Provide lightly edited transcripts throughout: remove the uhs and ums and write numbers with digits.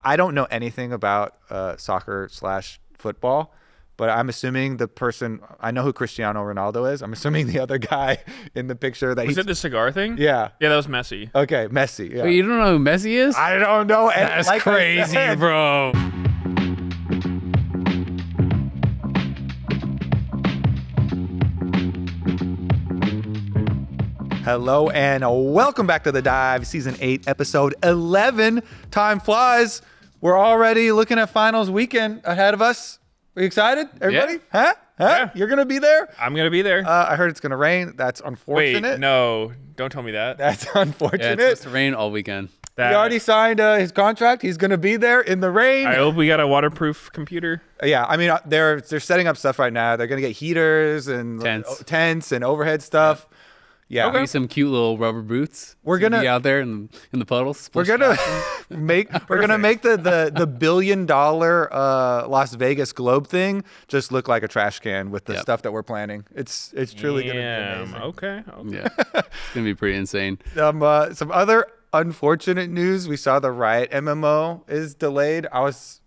I don't know anything about soccer/football, but I'm assuming the person, I know who Cristiano Ronaldo is. I'm assuming the other guy in the picture that Was it the cigar thing? Yeah. Yeah, that was Messi. Okay, Messi. Yeah. Wait, you don't know who Messi is? I don't know. That's like crazy, bro. Hello and welcome back to The Dive, Season 8, Episode 11. Time flies. We're already looking at finals weekend ahead of us. Are you excited, everybody? Yeah. Huh? Yeah. You're going to be there? I'm going to be there. I heard it's going to rain. That's unfortunate. Wait, no. Don't tell me that. That's Yeah, unfortunate. it's supposed to rain all weekend. He already signed his contract. He's going to be there in the rain. I hope we got a waterproof computer. Yeah, I mean, they're setting up stuff right now. They're going to get heaters and tents and overhead stuff. Yeah, Maybe some cute little rubber boots. We're gonna be out there in the puddles. We're gonna make the $1 billion Las Vegas Globe thing just look like a trash can with the stuff that we're planning. It's truly gonna be amazing. Okay. Yeah, it's gonna be pretty insane. Some other unfortunate news. We saw the Riot MMO is delayed. I was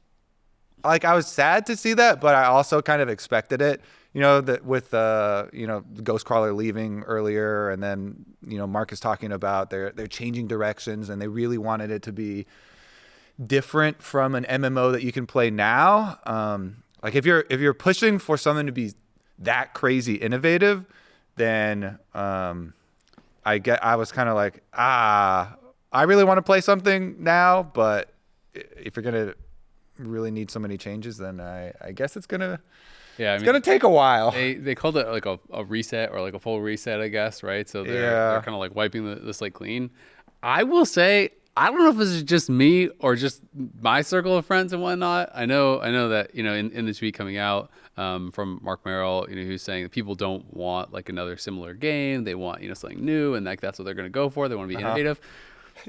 sad to see that, but I also kind of expected it. You know, that with Ghostcrawler leaving earlier, and then Mark is talking about they're changing directions, and they really wanted it to be different from an MMO that you can play now. Like if you're pushing for something to be that crazy innovative, then I was kind of like, I really want to play something now, but if you're gonna really need so many changes, then I guess it's gonna. Yeah, it's gonna take a while. They called it like a reset or like a full reset, I guess, right? So they're kind of like wiping the slate clean. I will say, I don't know if this is just me or just my circle of friends and whatnot. I know that in the tweet coming out from Mark Merrill, who's saying that people don't want like another similar game. They want something new, and like that's what they're gonna go for. They want to be innovative.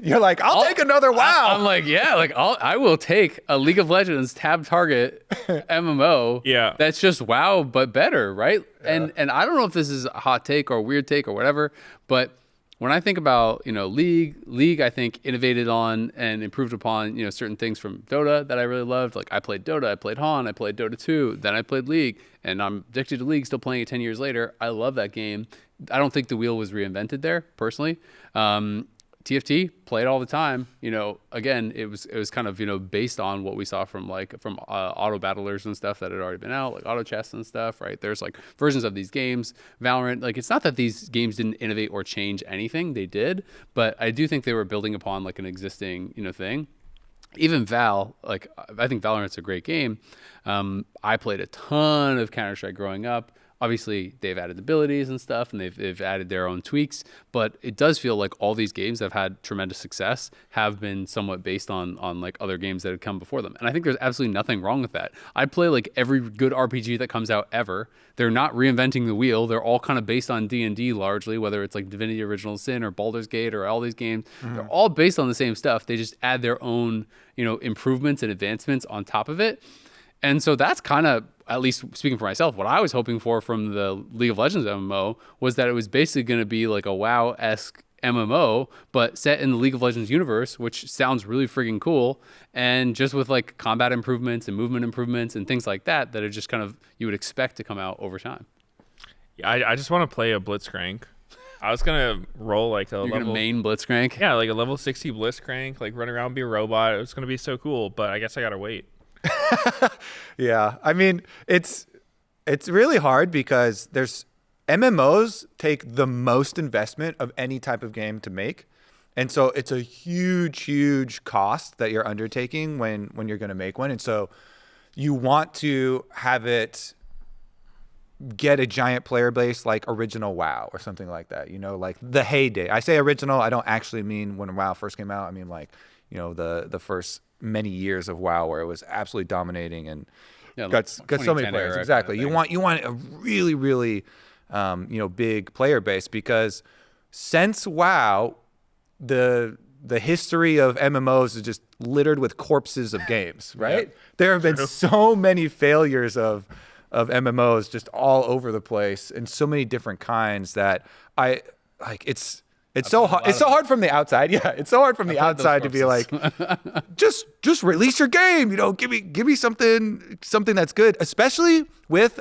You're like, I'll take another WoW. I'm like, yeah, like I will take a League of Legends tab target MMO. Yeah, that's just WoW but better, right? Yeah. And I don't know if this is a hot take or a weird take or whatever, but when I think about League, I think innovated on and improved upon certain things from Dota that I really loved. Like I played Dota, I played Han, I played Dota 2, then I played League, and I'm addicted to League, still playing it 10 years later. I love that game. I don't think the wheel was reinvented there personally. TFT played all the time. Again, it was kind of based on what we saw from auto battlers and stuff that had already been out, like auto chess and stuff, right? There's like versions of these games. Valorant, like it's not that these games didn't innovate or change anything, they did, but I do think they were building upon like an existing thing. Even Val, like I think Valorant's a great game. I played a ton of Counter-Strike growing up. Obviously, they've added abilities and stuff, and they've added their own tweaks. But it does feel like all these games that have had tremendous success have been somewhat based on like other games that had come before them. And I think there's absolutely nothing wrong with that. I play like every good RPG that comes out ever. They're not reinventing the wheel. They're all kind of based on D&D largely, whether it's like Divinity Original Sin or Baldur's Gate or all these games. Mm-hmm. They're all based on the same stuff. They just add their own improvements and advancements on top of it. And so that's kind of, at least speaking for myself, what I was hoping for from the League of Legends MMO was that it was basically going to be like a WoW-esque MMO, but set in the League of Legends universe, which sounds really freaking cool, and just with like combat improvements and movement improvements and things like that are just kind of, you would expect to come out over time. Yeah, I just want to play a Blitzcrank. I was going to roll like a You're level... going to main Blitzcrank? Yeah, like a level 60 Blitzcrank, like run around, be a robot. It was going to be so cool, but I guess I got to wait. Yeah, I mean it's really hard because there's MMOs take the most investment of any type of game to make, and so it's a huge cost that you're undertaking when you're going to make one, and so you want to have it get a giant player base like original WoW or something like that, like the heyday. I say original, I don't actually mean when WoW first came out. I mean like the first many years of WoW where it was absolutely dominating and got so many players. Exactly. You want a really big player base, because since WoW, the history of MMOs is just littered with corpses of games, right? Yep. There have been so many failures of MMOs just all over the place, and so many different kinds that it's It's so hard. It's so hard from the outside. Yeah, it's so hard from the outside to be like, just release your game. Give me something that's good. Especially with,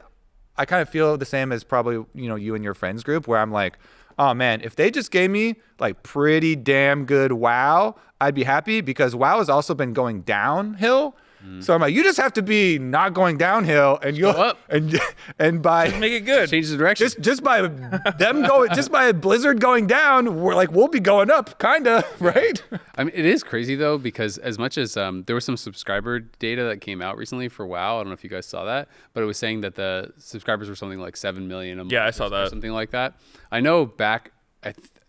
I kind of feel the same as probably you and your friends group, where I'm like, oh man, if they just gave me like pretty damn good WoW, I'd be happy, because WoW has also been going downhill. So I'm like, you just have to be not going downhill, and you'll up. and by Just make it good. Change the direction. just by them going, just by Blizzard going down, we'll be going up, kinda, right? I mean, it is crazy though, because as much as there was some subscriber data that came out recently for WoW, I don't know if you guys saw that, but it was saying that the subscribers were something like 7 million a month. Yeah, I saw that. Something like that. I know back,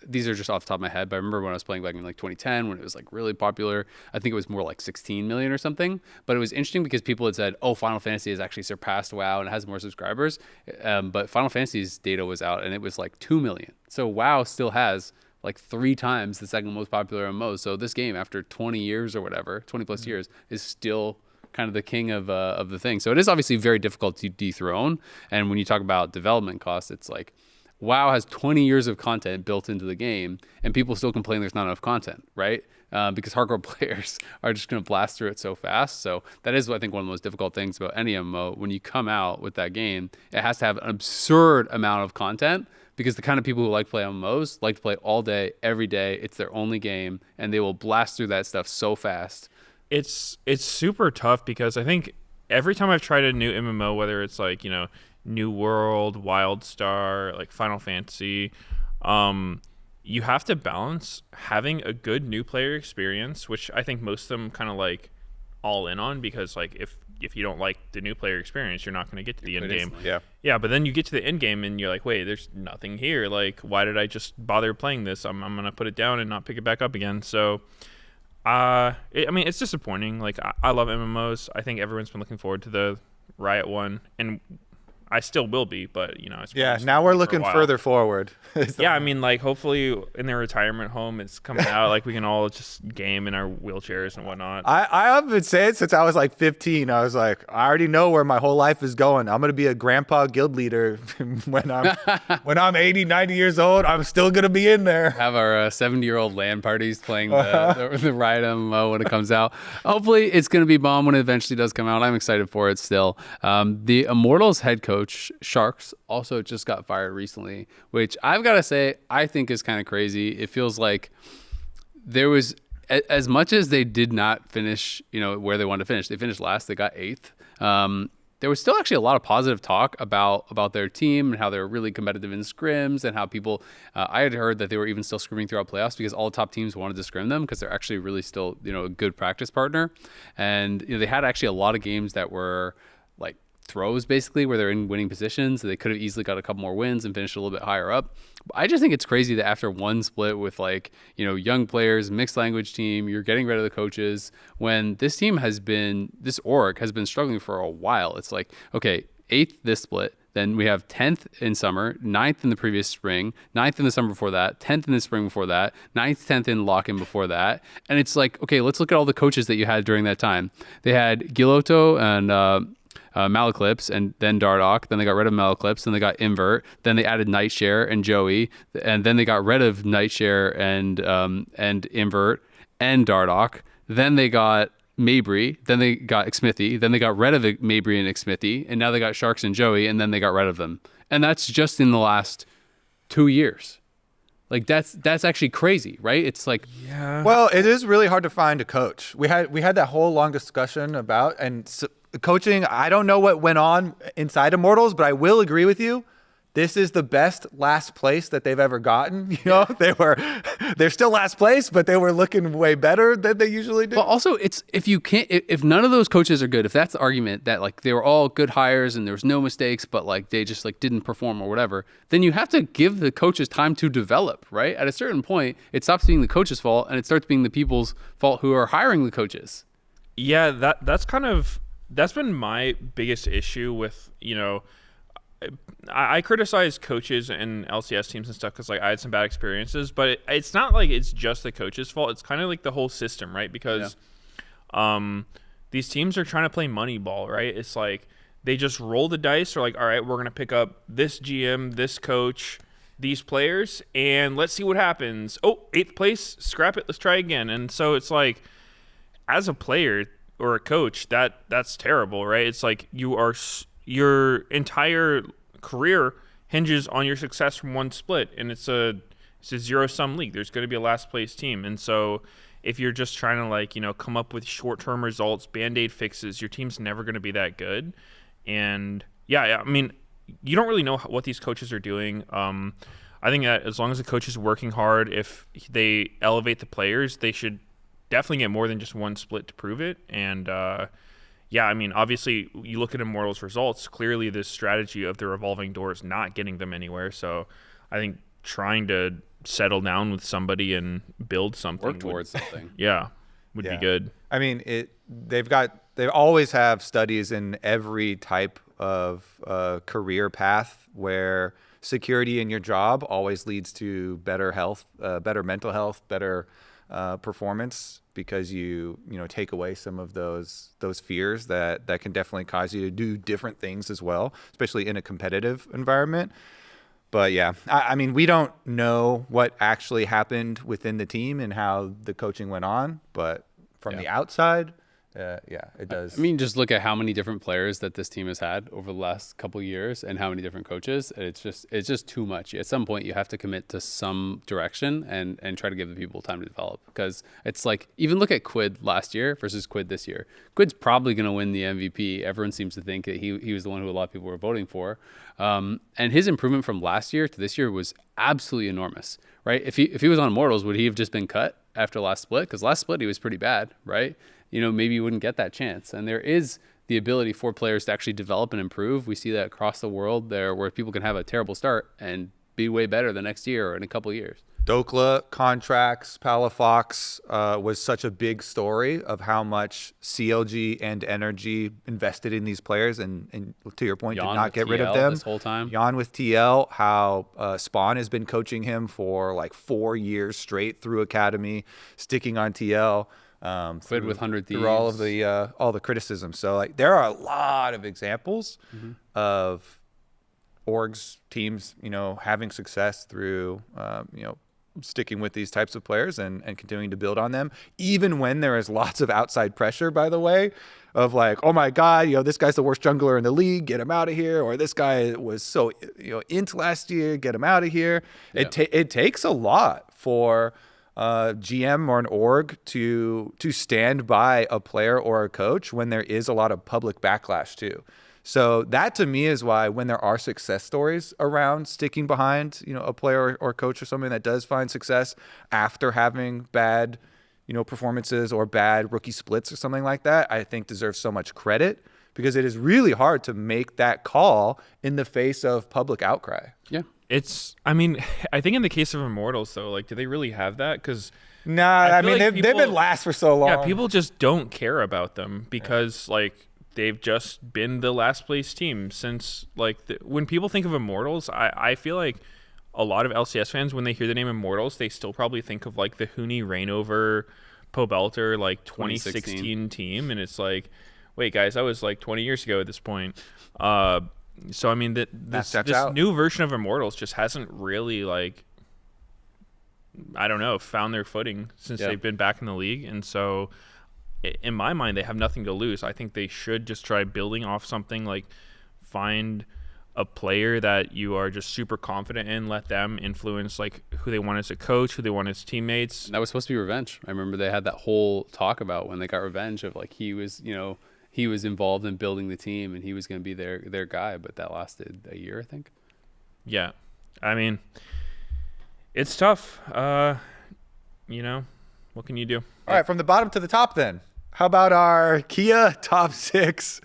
these are just off the top of my head, but I remember when I was playing back in like 2010, when it was like really popular, I think it was more like 16 million or something. But it was interesting because people had said, oh, Final Fantasy has actually surpassed WoW and it has more subscribers. But Final Fantasy's data was out and it was like 2 million. So WoW still has like 3 times the second most popular MMO. So this game, after 20 years or whatever, 20 plus years, is still kind of the king of the thing. So it is obviously very difficult to dethrone. And when you talk about development costs, it's like, WoW has 20 years of content built into the game, and people still complain there's not enough content, right? Because hardcore players are just going to blast through it so fast. So that is, I think, one of the most difficult things about any MMO. When you come out with that game, it has to have an absurd amount of content, because the kind of people who like to play MMOs like to play all day, every day. It's their only game, and they will blast through that stuff so fast. It's super tough, because I think every time I've tried a new MMO, whether it's like, New World, WildStar, like Final Fantasy, you have to balance having a good new player experience, which I think most of them kind of like all in on, because like if you don't like the new player experience, you're not going to get to the end game. Yeah, but then you get to the end game and you're like, wait, there's nothing here. Like, why did I just bother playing this? I'm going to put it down and not pick it back up again. So it's disappointing. Like, I love MMOs. I think everyone's been looking forward to the Riot one, and I still will be, but now we're looking further forward. Yeah, like hopefully in their retirement home it's coming out, like we can all just game in our wheelchairs and whatnot. I have been saying since I was like 15, I was like, I already know where my whole life is going. I'm gonna be a grandpa guild leader when I'm 80, 90 years old. I'm still gonna be in there. Have our 70-year-old LAN parties playing the Riot MMO when it comes out. Hopefully it's gonna be bomb when it eventually does come out. I'm excited for it still. The Immortals head coach Sharks also just got fired recently, which I've got to say I think is kind of crazy. It feels like there was, as much as they did not finish where they wanted to finish, they finished last, they got 8th. There was still actually a lot of positive talk about their team and how they're really competitive in scrims, and how people I had heard that they were even still scrimming throughout playoffs because all the top teams wanted to scrim them, because they're actually really still a good practice partner. And they had actually a lot of games that were like throws, basically, where they're in winning positions. They could have easily got a couple more wins and finished a little bit higher up. But I just think it's crazy that after one split with young players, mixed language team, you're getting rid of the coaches, when this org has been struggling for a while. It's like, okay, 8th this split, then we have 10th in summer, 9th in the previous spring, 9th in the summer before that, 10th in the spring before that, 9th, 10th in lock-in before that. And it's like, okay, let's look at all the coaches that you had during that time. They had Giloto and Malaclips, and then Dardoch. Then they got rid of Malaclips. Then they got Invert. Then they added Nightshare and Joey. And then they got rid of Nightshare and Invert and Dardoch. Then they got Mabry. Then they got Xmithy. Then they got rid of Mabry and Xmithy. And now they got Sharks and Joey. And then they got rid of them. And that's just in the last 2 years. Like that's actually crazy, right? It's like, yeah. Well, it is really hard to find a coach. We had that whole long discussion about coaching. I don't know what went on inside Immortals, but I will agree with you. This is the best last place that they've ever gotten. They're still last place, but they were looking way better than they usually do. But also, it's if none of those coaches are good, if that's the argument that like they were all good hires and there was no mistakes, but like they just like didn't perform or whatever, then you have to give the coaches time to develop, right? At a certain point, it stops being the coach's fault and it starts being the people's fault who are hiring the coaches. Yeah, that's been my biggest issue with, I criticize coaches and LCS teams and stuff because like I had some bad experiences, but it's not like it's just the coach's fault. It's kind of like the whole system, right? Because these teams are trying to play money ball, right? It's like they just roll the dice. Or like, all right, we're going to pick up this GM, this coach, these players and let's see what happens. Oh, 8th place, scrap it, let's try again. And so it's like, as a player or a coach, that's terrible, right? It's like your entire career hinges on your success from one split, and it's a zero-sum league. There's going to be a last place team. And so if you're just trying to like, come up with short-term results, Band-Aid fixes, your team's never going to be that good. And yeah, I mean, you don't really know what these coaches are doing. I think that as long as the coach is working hard, if they elevate the players, they should definitely get more than just one split to prove it. And yeah, I mean, obviously, you look at Immortals' results, clearly this strategy of the revolving door is not getting them anywhere. So I think trying to settle down with somebody and build something. Work towards something. Yeah, would be good. I mean, they always have studies in every type of career path where security in your job always leads to better health, better mental health, better performance, because you take away some of those fears that can definitely cause you to do different things as well, especially in a competitive environment. But yeah, I mean, we don't know what actually happened within the team and how the coaching went on, but from the outside, it does. I mean, just look at how many different players that this team has had over the last couple of years and how many different coaches. It's just too much. At some point, you have to commit to some direction and try to give the people time to develop, because it's like, even look at Quid last year versus Quid this year. Quid's probably going to win the MVP. Everyone seems to think that he was the one who a lot of people were voting for. And his improvement from last year to this year was absolutely enormous, right? If he was on Immortals, would he have just been cut after last split? Because last split, he was pretty bad, right? Maybe you wouldn't get that chance. And there is the ability for players to actually develop and improve. We see that across the world there, where people can have a terrible start and be way better the next year or in a couple of years. Dokla contracts, Palafox was such a big story of how much CLG and Energy invested in these players, and to your point, Jan did not get rid of them this whole time. Jan with TL, how Spawn has been coaching him for like 4 years straight through Academy, sticking on TL. Quid with 100 Thieves. Through all the criticism. So like, there are a lot of examples of orgs, teams, having success through sticking with these types of players and continuing to build on them, even when there is lots of outside pressure, by the way, of like, oh my God, this guy's the worst jungler in the league, get him out of here. Or this guy was so int last year, get him out of here. Yeah. It takes a lot for GM or an org to stand by a player or a coach when there is a lot of public backlash too. So that to me is why, when there are success stories around sticking behind a player or coach or something that does find success after having bad performances or bad rookie splits or something like that, I think deserves so much credit, because it is really hard to make that call in the face of public outcry. Yeah. I mean, I think in the case of Immortals, though, like, do they really have that? Because I mean, they've been last for so long. Yeah, people just don't care about them because, like, they've just been the last place team since, like, when people think of Immortals, I feel like a lot of LCS fans, when they hear the name Immortals, they still probably think of, like, the Huni Reignover, Pobelter, like, 2016 team. And it's like, wait, guys, that was, like, 20 years ago at this point. So, I mean, this new version of Immortals just hasn't really, like, I don't know, found their footing since they've been back in the league. And so, in my mind, they have nothing to lose. I think they should just try building off something, like find a player that you are just super confident in, let them influence, like, who they want as a coach, who they want as teammates. That was supposed to be Revenge. I remember they had that whole talk about when they got Revenge of, like, he was involved in building the team and he was going to be their guy, but that lasted a year, I think. Yeah. I mean, it's tough. What can you do? All right, from the bottom to the top then. How about our Kia top 6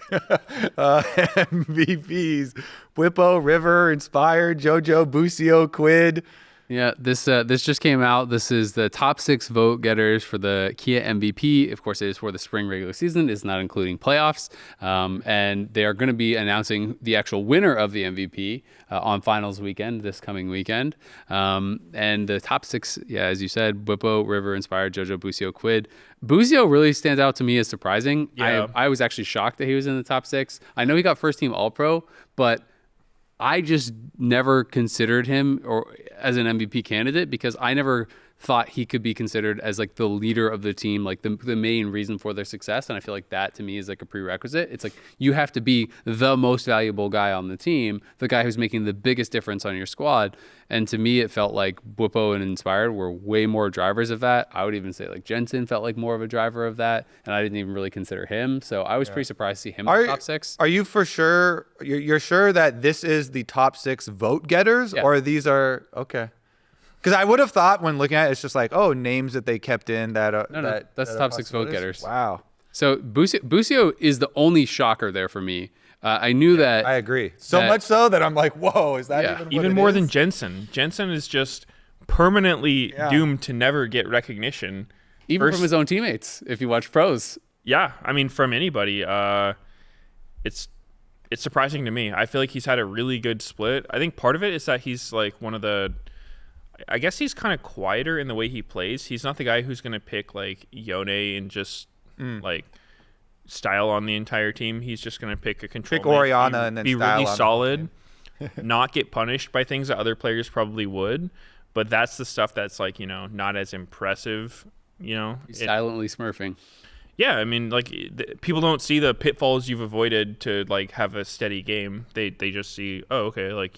MVPs? Whippo, River, Inspired, JoJo, Busio, Quid. Yeah, this just came out. This is the top 6 vote getters for the Kia MVP. Of course, it is for the spring regular season. It's not including playoffs. And they are going to be announcing the actual winner of the MVP on finals weekend, this coming weekend. And the top 6, as you said, Whippo, River, Inspired, JoJo, Busio, Quid. Busio really stands out to me as surprising. Yeah. I was actually shocked that he was in the top 6. I know he got first team All-Pro, but I just never considered him or as an MVP candidate because I never thought he could be considered as like the leader of the team, like the main reason for their success. And I feel like that to me is like a prerequisite. It's like you have to be the most valuable guy on the team, the guy who's making the biggest difference on your squad. And to me, it felt like Bwipo and Inspired were way more drivers of that. I would even say like Jensen felt like more of a driver of that. And I didn't even really consider him. So I was pretty surprised to see him in the top 6. Are you for sure, you're sure that this is the top 6 vote getters or these are, okay. Because I would have thought when looking at it, it's just like, oh, names that they kept in that. No, that's top 6 vote getters. Wow. So Busio is the only shocker there for me. I knew that. I agree. So much so that I'm like, whoa, is that even what even it more is? than Jensen? Jensen is just permanently doomed to never get recognition. Even from his own teammates, if you watch pros. Yeah, I mean, from anybody. It's surprising to me. I feel like he's had a really good split. I think part of it is that he's like one of the... I guess he's kind of quieter in the way he plays. He's not the guy who's going to pick like Yone and just like style on the entire team. He's just going to pick a control. Pick Oriana and then be style really on solid, not get punished by things that other players probably would. But that's the stuff that's like, not as impressive, He's silently smurfing. Yeah, I mean, like people don't see the pitfalls you've avoided to like have a steady game. They just see, oh, okay, like,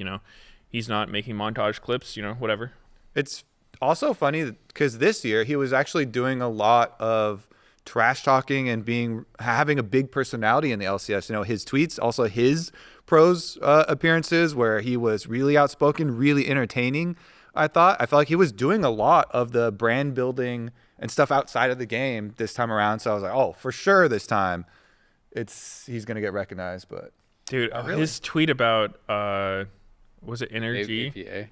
he's not making montage clips, whatever. It's also funny because this year he was actually doing a lot of trash talking and having a big personality in the LCS. His tweets, also his pros appearances where he was really outspoken, really entertaining. I felt like he was doing a lot of the brand building and stuff outside of the game this time around. So I was like, oh, for sure this time he's going to get recognized. But dude, his tweet about was it Energy? APA.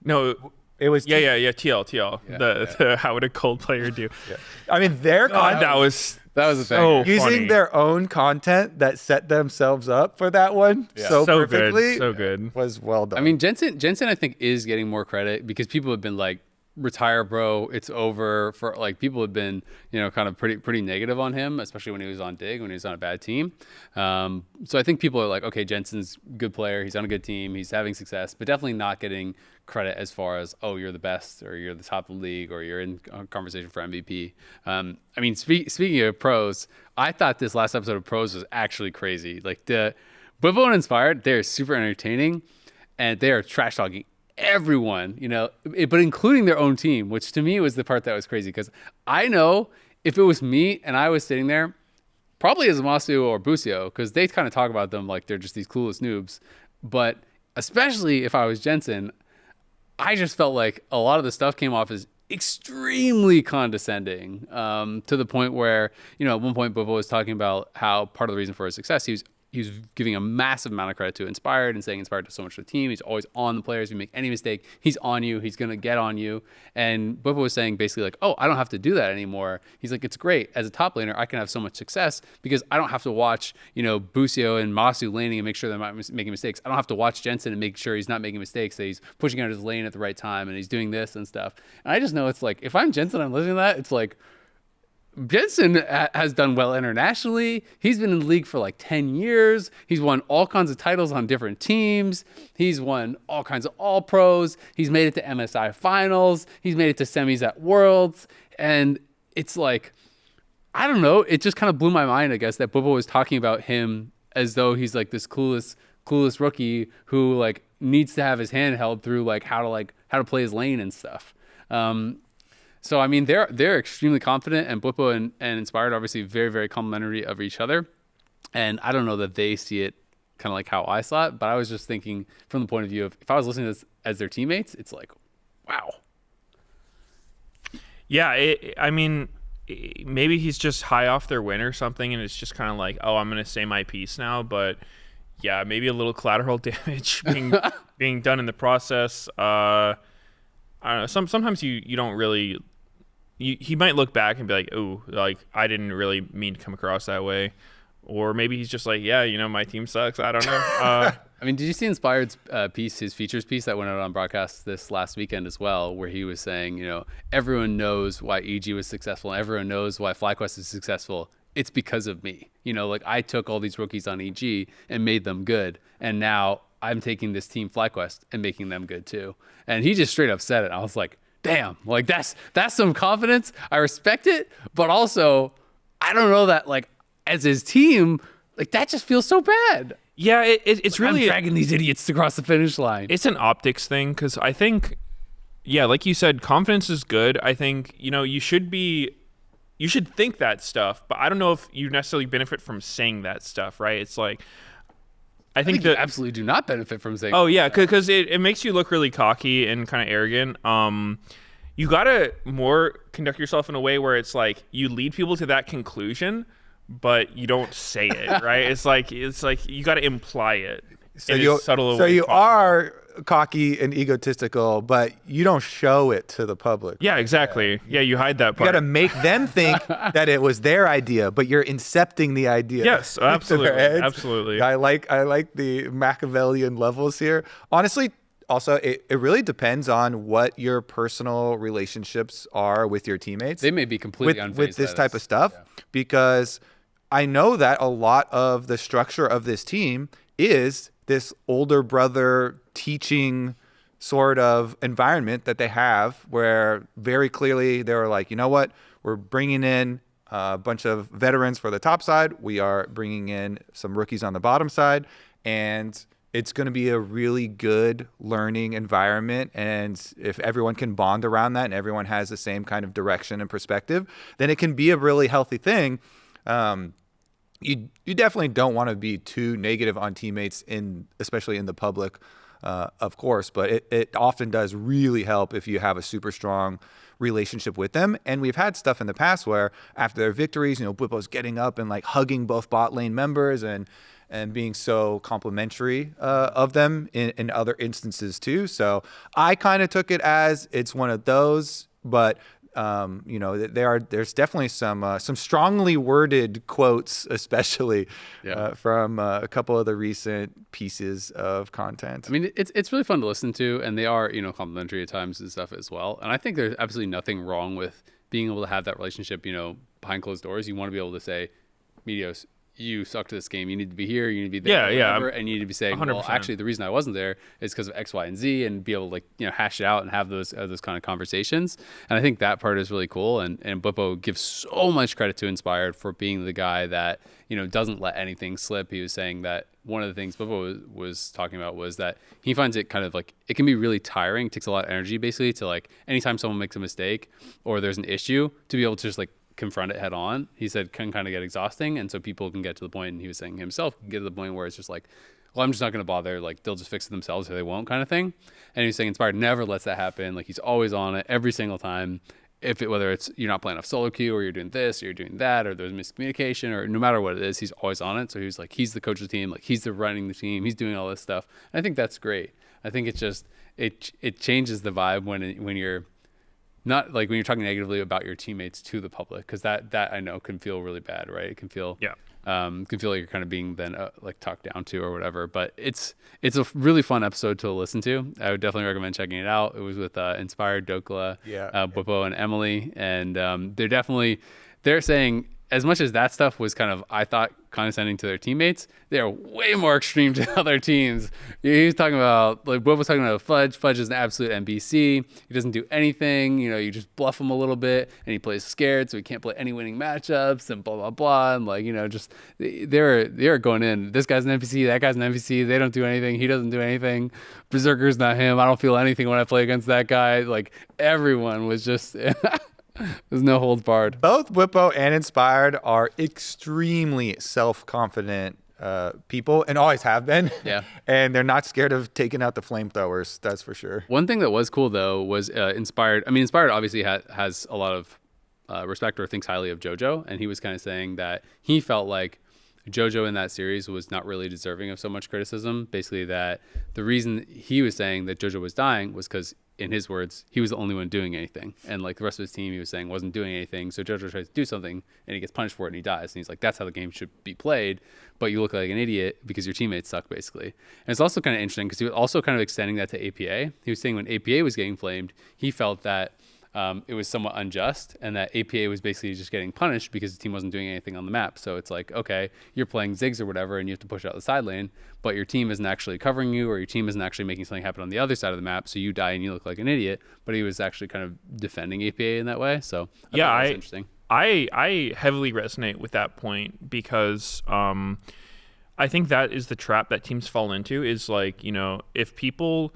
No, it was TL. Yeah, the how would a cold player do? Yeah. I mean, their content, that was a so thing. using funny. their own content that set themselves up for that one so perfectly. Good, so good. Was well done. I mean, Jensen, I think is getting more credit because people have been like, retire, bro, it's over. For like people have been, kind of pretty negative on him, especially when he was on Dig, when he was on a bad team. So I think people are like, okay, Jensen's a good player, he's on a good team, he's having success, but definitely not getting credit as far as, oh, you're the best, or you're the top of the league, or you're in conversation for MVP. I mean, speaking of pros, I thought this last episode of Pros was actually crazy. Like the Bwipo and Inspired, they're super entertaining, and they are trash talking everyone, but including their own team, which to me was the part that was crazy because I know if it was me and I was sitting there, probably as Masu or Busio, because they kind of talk about them like they're just these clueless noobs, but especially if I was Jensen, I just felt like a lot of the stuff came off as extremely condescending, to the point where, at one point Bwipo was talking about how part of the reason for his success, he was giving a massive amount of credit to Inspired and saying Inspired does so much for the team. He's always on the players. If you make any mistake, he's on you. He's going to get on you. And Bwipo was saying basically like, oh, I don't have to do that anymore. He's like, it's great. As a top laner, I can have so much success because I don't have to watch, Busio and Masu laning and make sure they're not making mistakes. I don't have to watch Jensen and make sure he's not making mistakes, that he's pushing out his lane at the right time and he's doing this and stuff. And I just know it's like, if I'm Jensen, I'm listening to that, it's like, Jensen has done well internationally. He's been in the league for like 10 years. He's won all kinds of titles on different teams. He's won all kinds of all pros. He's made it to MSI finals. He's made it to semis at Worlds. And it's like, I don't know. It just kind of blew my mind, I guess, that Bwipo was talking about him as though he's like this clueless rookie who like needs to have his hand held through like how to play his lane and stuff. So I mean, they're extremely confident, and Bwipo and Inspired obviously very, very complimentary of each other. And I don't know that they see it kind of like how I saw it, but I was just thinking from the point of view of if I was listening to this as their teammates, it's like, wow. Yeah, I mean, maybe he's just high off their win or something, and it's just kind of like, oh, I'm gonna say my piece now. But yeah, maybe a little collateral damage being done in the process. I don't know. Sometimes you don't really. He might look back and be like, oh, like I didn't really mean to come across that way. Or maybe he's just like, yeah, my team sucks. I don't know. I mean, did you see Inspired's piece, his features piece that went out on broadcast this last weekend as well, where he was saying, everyone knows why EG was successful and everyone knows why FlyQuest is successful. It's because of me. Like I took all these rookies on EG and made them good. And now I'm taking this team FlyQuest and making them good too. And he just straight up said it. I was like, damn, like that's some confidence. I respect it, but also I don't know that like as his team, like that just feels so bad. Yeah, it's really I'm dragging these idiots across the finish line. It's an optics thing because I think, yeah, like you said, confidence is good. I think you should think that stuff, but I don't know if you necessarily benefit from saying that stuff, right? It's like I think you that absolutely do not benefit from saying. Oh yeah, because it makes you look really cocky and kind of arrogant. You gotta more conduct yourself in a way where it's like you lead people to that conclusion, but you don't say it, right? It's like you gotta imply it. So you are cocky and egotistical, but you don't show it to the public. Yeah, exactly. Yeah, you hide that part. You got to make them think that it was their idea, but you're incepting the idea. Yes, absolutely. Absolutely. I like the Machiavellian levels here. Honestly, also, it really depends on what your personal relationships are with your teammates. They may be completely unfazed with this type of stuff, because I know that a lot of the structure of this team is this older brother teaching sort of environment that they have, where very clearly they were like, you know what, we're bringing in a bunch of veterans for the top side. We are bringing in some rookies on the bottom side, and it's going to be a really good learning environment. And if everyone can bond around that and everyone has the same kind of direction and perspective, then it can be a really healthy thing. You definitely don't want to be too negative on teammates, especially in the public, of course, but it often does really help if you have a super strong relationship with them. And we've had stuff in the past where after their victories, Bwipo's getting up and like hugging both bot lane members and being so complimentary of them in other instances too. So I kind of took it as it's one of those, but there's definitely some strongly worded quotes, especially from a couple of the recent pieces of content. I mean, it's really fun to listen to, and they are complimentary at times and stuff as well. And I think there's absolutely nothing wrong with being able to have that relationship, behind closed doors. You want to be able to say, Meteos, you suck to this game. You need to be here. You need to be there. Whatever, and you need to be saying, 100%. Well, actually, the reason I wasn't there is because of X, Y, and Z, and be able to hash it out and have those kind of conversations. And I think that part is really cool. And Bwipo gives so much credit to Inspired for being the guy that doesn't let anything slip. He was saying that one of the things Bwipo was talking about was that he finds it kind of like it can be really tiring. It takes a lot of energy, basically, to like anytime someone makes a mistake or there's an issue, to be able to just like confront it head on. He said can kind of get exhausting, and so people can get to the point, and he was saying himself can get to the point where it's just like, well, I'm just not going to bother, like they'll just fix it themselves or they won't, kind of thing. And he was saying Inspired never lets that happen. Like he's always on it every single time, whether it's you're not playing off solo queue or you're doing this or you're doing that or there's miscommunication or no matter what it is, he's always on it. So he was like, he's the coach of the team, like he's the running the team, he's doing all this stuff. And I think that's great. I think it's just it changes the vibe when you're not like when you're talking negatively about your teammates to the public, because that I know can feel really bad, right? It can feel like you're kind of being then like talked down to or whatever. But it's a really fun episode to listen to. I would definitely recommend checking it out. It was with Inspired, Dokla, Bwipo, and Emily, and they're saying, as much as that stuff was kind of, I thought, condescending to their teammates, they are way more extreme to other teams. He was talking about, like, Bob was talking about Fudge. Fudge is an absolute NPC. He doesn't do anything. You just bluff him a little bit, and he plays scared, so he can't play any winning matchups, and blah, blah, blah. And, like, just, they're going in. This guy's an NPC, that guy's an NPC. They don't do anything. He doesn't do anything. Berserker's not him. I don't feel anything when I play against that guy. Like, everyone was just... There's no holds barred. Both Bwipo and Inspired are extremely self-confident people, and always have been. Yeah. And they're not scared of taking out the flamethrowers, that's for sure. One thing that was cool, though, was Inspired. I mean, Inspired obviously has a lot of respect or thinks highly of JoJo, and he was kind of saying that he felt like JoJo in that series was not really deserving of so much criticism. Basically, that the reason he was saying that JoJo was dying was because, in his words, he was the only one doing anything. And like the rest of his team, he was saying wasn't doing anything. So JoJo tries to do something and he gets punished for it and he dies. And he's like, that's how the game should be played. But you look like an idiot because your teammates suck, basically. And it's also kind of interesting because he was also kind of extending that to APA. He was saying when APA was getting flamed, he felt that it was somewhat unjust, and that APA was basically just getting punished because the team wasn't doing anything on the map. So it's like, okay, you're playing Ziggs or whatever, and you have to push out the side lane, but your team isn't actually covering you, or your team isn't actually making something happen on the other side of the map, so you die and you look like an idiot. But he was actually kind of defending APA in that way. So I thought that was interesting. I heavily resonate with that point because I think that is the trap that teams fall into is like, if people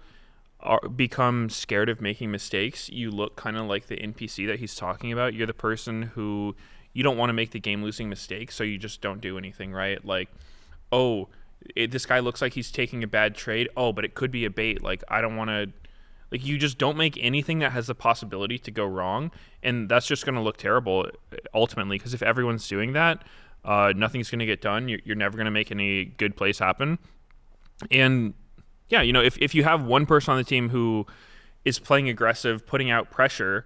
become scared of making mistakes, you look kind of like the NPC that he's talking about. You're the person who you don't want to make the game losing mistake, so you just don't do anything, right? Like, this guy looks like he's taking a bad trade. Oh, but it could be a bait. Like, I don't want to... Like, you just don't make anything that has the possibility to go wrong, and that's just going to look terrible ultimately, because if everyone's doing that, nothing's going to get done. You're never going to make any good plays happen. And yeah, if you have one person on the team who is playing aggressive, putting out pressure,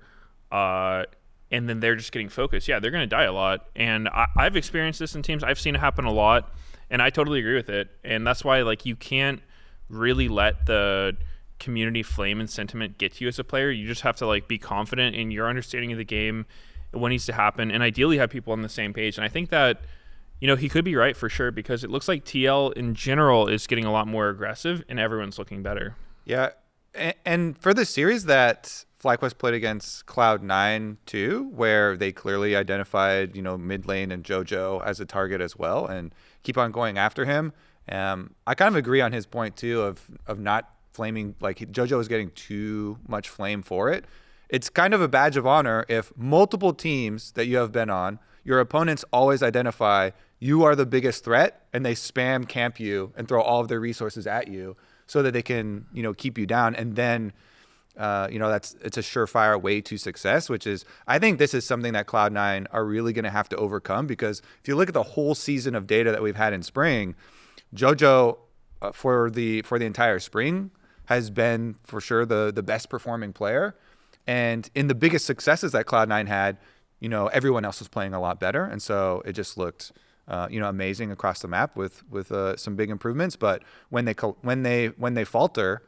and then they're just getting focused, yeah, they're going to die a lot. And I've experienced this in teams. I've seen it happen a lot, and I totally agree with it. And that's why, like, you can't really let the community flame and sentiment get to you as a player. You just have to, like, be confident in your understanding of the game and what needs to happen, and ideally have people on the same page. And I think that he could be right for sure, because it looks like TL in general is getting a lot more aggressive and everyone's looking better. Yeah. And for the series that FlyQuest played against Cloud9 too, where they clearly identified, mid lane and JoJo as a target as well and keep on going after him. I kind of agree on his point too of not flaming, like JoJo is getting too much flame for it. It's kind of a badge of honor if multiple teams that you have been on, your opponents always identify you are the biggest threat, and they spam camp you and throw all of their resources at you so that they can, keep you down. And then, it's a surefire way to success, which is, I think this is something that Cloud9 are really going to have to overcome, because if you look at the whole season of data that we've had in spring, JoJo for the entire spring has been for sure the best performing player. And in the biggest successes that Cloud9 had, everyone else was playing a lot better. And so it just looked amazing across the map with some big improvements. But when they falter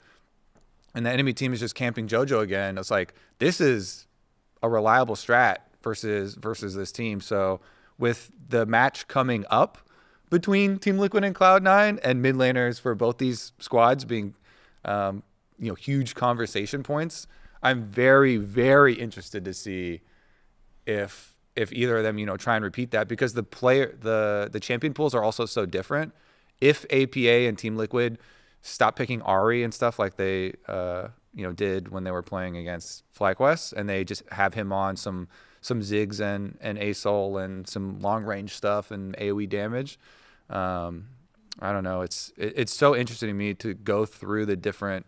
and the enemy team is just camping JoJo again, it's like, this is a reliable strat versus this team. So with the match coming up between Team Liquid and Cloud9 and mid laners for both these squads being huge conversation points, I'm very, very interested to see if either of them, try and repeat that, because the champion pools are also so different. If APA and Team Liquid stop picking Ahri and stuff like they, did when they were playing against FlyQuest, and they just have him on some Ziggs and Azael and some long range stuff and AoE damage, I don't know. It's so interesting to me to go through the different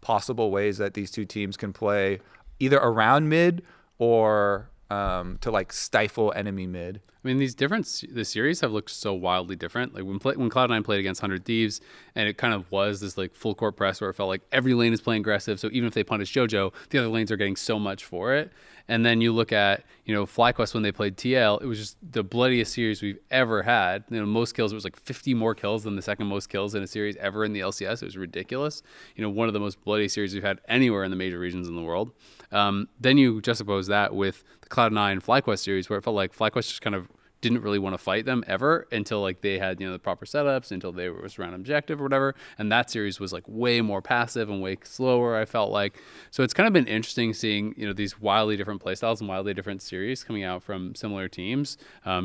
possible ways that these two teams can play either around mid or to like stifle enemy mid. I mean, the series have looked so wildly different. Like when Cloud9 played against 100 Thieves, and it kind of was this like full court press where it felt like every lane is playing aggressive. So even if they punish JoJo, the other lanes are getting so much for it. And then you look at, FlyQuest when they played TL, it was just the bloodiest series we've ever had. Most kills, it was like 50 more kills than the second most kills in a series ever in the LCS. It was ridiculous. One of the most bloody series we've had anywhere in the major regions in the world. Then you juxtapose that with the Cloud9 FlyQuest series, where it felt like FlyQuest just kind of didn't really want to fight them ever until like they had the proper setups, until they were around objective or whatever, and that series was like way more passive and way slower, I felt like. So it's kind of been interesting seeing these wildly different playstyles and wildly different series coming out from similar teams,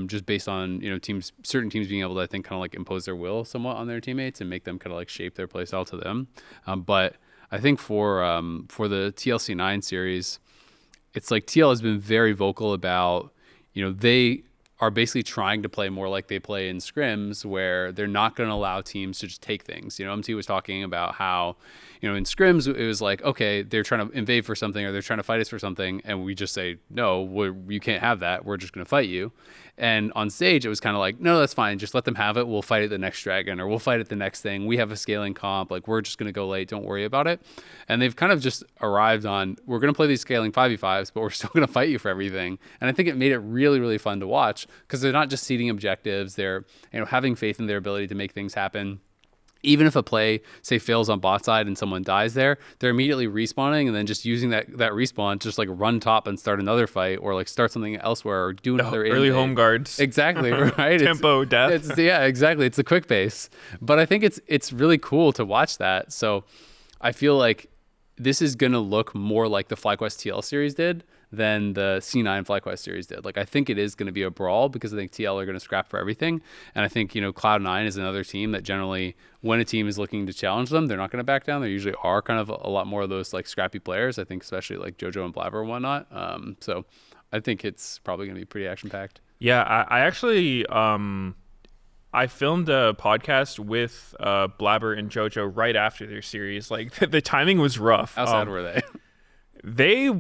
just based on certain teams being able to, I think, kind of like impose their will somewhat on their teammates and make them kind of like shape their playstyle to them. But I think for the TLC9 series, it's like TL has been very vocal about they are basically trying to play more like they play in scrims, where they're not going to allow teams to just take things. MT was talking about how, in scrims, it was like, okay, they're trying to invade for something or they're trying to fight us for something, and we just say, no, you can't have that. We're just going to fight you. And on stage, it was kind of like, no, that's fine. Just let them have it. We'll fight at the next dragon, or we'll fight at the next thing. We have a scaling comp. Like, we're just going to go late. Don't worry about it. And they've kind of just arrived on, we're going to play these scaling 5v5s, but we're still going to fight you for everything. And I think it made it really, really fun to watch, because they're not just seeding objectives. They're having faith in their ability to make things happen. even if a play, say, fails on bot side and someone dies there, they're immediately respawning and then just using that respawn to just like run top and start another fight, or like start something elsewhere, or do another early home guards. Exactly, right? Tempo death. Yeah, exactly. It's the quick base. But I think it's really cool to watch that. So I feel like this is going to look more like the FlyQuest TL series did than the C9 FlyQuest series did. Like, I think it is going to be a brawl because I think TL are going to scrap for everything. And I think, Cloud9 is another team that generally, when a team is looking to challenge them, they're not going to back down. There usually are kind of a lot more of those like scrappy players. I think especially like JoJo and Blabber and whatnot. So I think it's probably going to be pretty action-packed. Yeah, I actually... I filmed a podcast with Blabber and JoJo right after their series. Like, the timing was rough. How sad were they?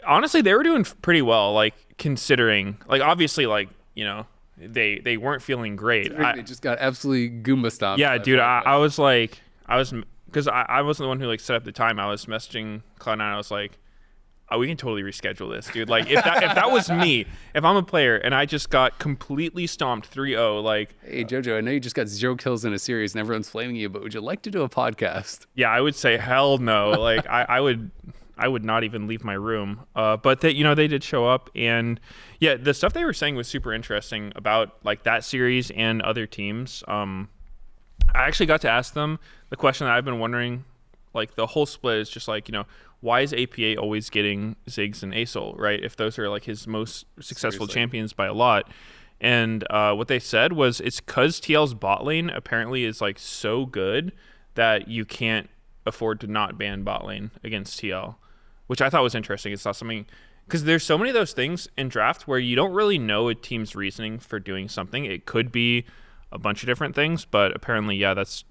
Honestly, they were doing pretty well, like, considering, like, obviously, like, they weren't feeling great. They just got absolutely Goomba stomped. Yeah, dude, I was because I wasn't the one who, like, set up the time. I was messaging Cloud9. I was like, oh, we can totally reschedule this, dude. Like, if that was me, if I'm a player and I just got completely stomped 3-0, like... Hey, JoJo, I know you just got 0 kills in a series and everyone's flaming you, but would you like to do a podcast? Yeah, I would say hell no. Like, I would not even leave my room. But they did show up, and yeah, the stuff they were saying was super interesting about like that series and other teams. I actually got to ask them the question that I've been wondering. Like, the whole split is just like, why is APA always getting Ziggs and Azael, right? If those are like his most successful champions by a lot. And what they said was it's because TL's bot lane apparently is like so good that you can't afford to not ban bot lane against TL, which I thought was interesting. It's not something, because there's so many of those things in draft where you don't really know a team's reasoning for doing something. It could be a bunch of different things, but apparently, yeah, that's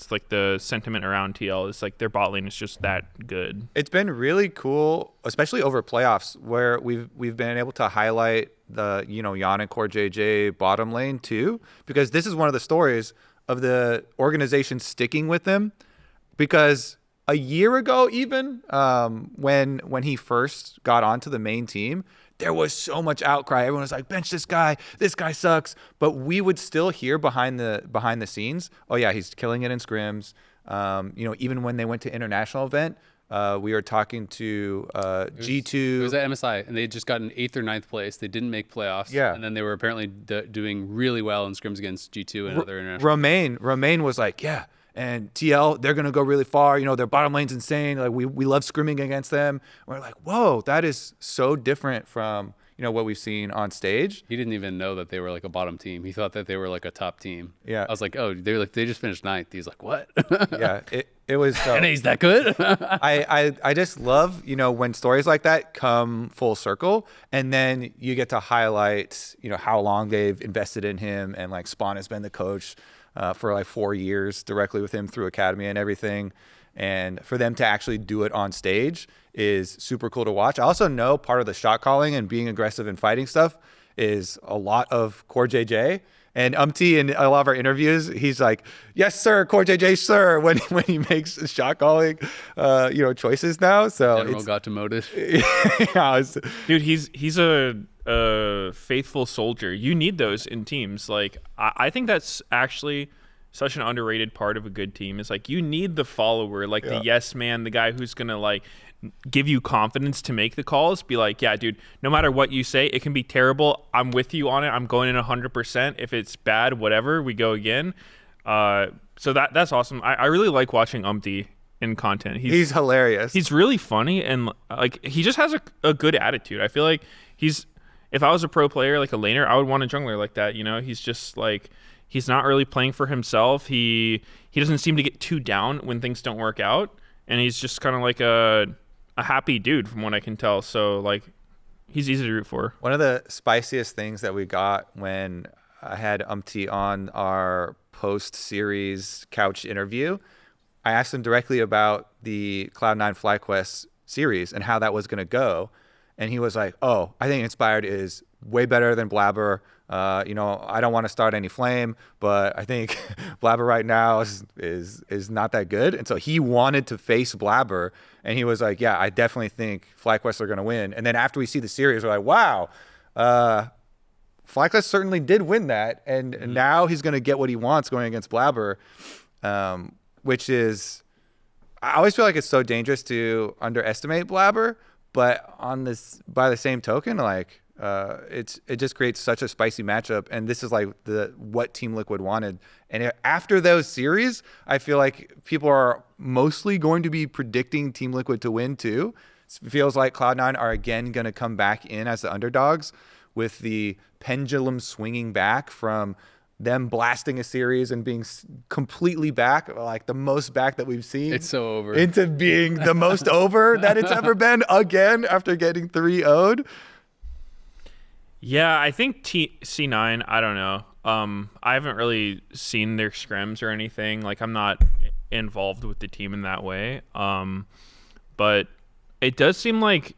like the sentiment around TL is like their bot lane is just that good. It's been really cool, especially over playoffs, where we've been able to highlight the Yannick or JJ bottom lane too, because this is one of the stories of the organization sticking with them. Because a year ago, even when he first got onto the main team, there was so much outcry. Everyone was like, bench this guy sucks. But we would still hear behind the scenes, oh yeah, he's killing it in scrims. Even when they went to international event, we were talking to G2. It was at MSI, and they had just gotten 8th or 9th place. They didn't make playoffs. Yeah. And then they were apparently doing really well in scrims against G2 and other international. Romain was like, yeah. And TL, they're going to go really far. Their bottom lane's insane. Like, we love scrimming against them. We're like, whoa, that is so different from, what we've seen on stage. He didn't even know that they were like a bottom team. He thought that they were like a top team. Yeah. I was like, oh, they just finished 9th. He's like, what? Yeah, it was. And he's that good? I just love, when stories like that come full circle, and then you get to highlight, how long they've invested in him, and like Spawn has been the coach for like 4 years directly with him through academy and everything. And for them to actually do it on stage is super cool to watch. I also know part of the shot calling and being aggressive and fighting stuff is a lot of Core JJ. And in a lot of our interviews, he's like, yes, sir, Core JJ, sir, when he makes shot calling, choices now. So General got demoted. Yeah, dude, he's a faithful soldier. You need those in teams. Like, I think that's actually such an underrated part of a good team, is like you need the follower, like the yes man, the guy who's gonna like give you confidence to make the calls. Be like, yeah, dude, no matter what you say, it can be terrible, I'm with you on it, I'm going in 100%. If it's bad, whatever, we go again. So that's awesome. I really like watching in content. He's hilarious. He's really funny, and like he just has a good attitude. I feel like if I was a pro player, like a laner, I would want a jungler like that. He's just like, he's not really playing for himself. He doesn't seem to get too down when things don't work out, and he's just kind of like a happy dude from what I can tell. So like, he's easy to root for. One of the spiciest things that we got when I had on our post-series couch interview, I asked him directly about the Cloud9 FlyQuest series and how that was going to go. And he was like, oh, I think Inspired is way better than Blabber. I don't want to start any flame, but I think Blabber right now is not that good. And so he wanted to face Blabber, and he was like, yeah, I definitely think FlyQuest are going to win. And then after we see the series, we're like, wow, FlyQuest certainly did win that, and now he's going to get what he wants going against Blabber, which is, I always feel like it's so dangerous to underestimate Blabber, but by the same token, like it just creates such a spicy matchup, and this is like what Team Liquid wanted. And after those series, I feel like people are mostly going to be predicting Team Liquid to win too. It feels like Cloud9 are again going to come back in as the underdogs, with the pendulum swinging back from them blasting a series and being completely back, like the most back that we've seen. It's so over. Into being the most over that it's ever been again after getting 3-0'd. Yeah, I think C9, I don't know. I haven't really seen their scrims or anything. Like, I'm not involved with the team in that way. But it does seem like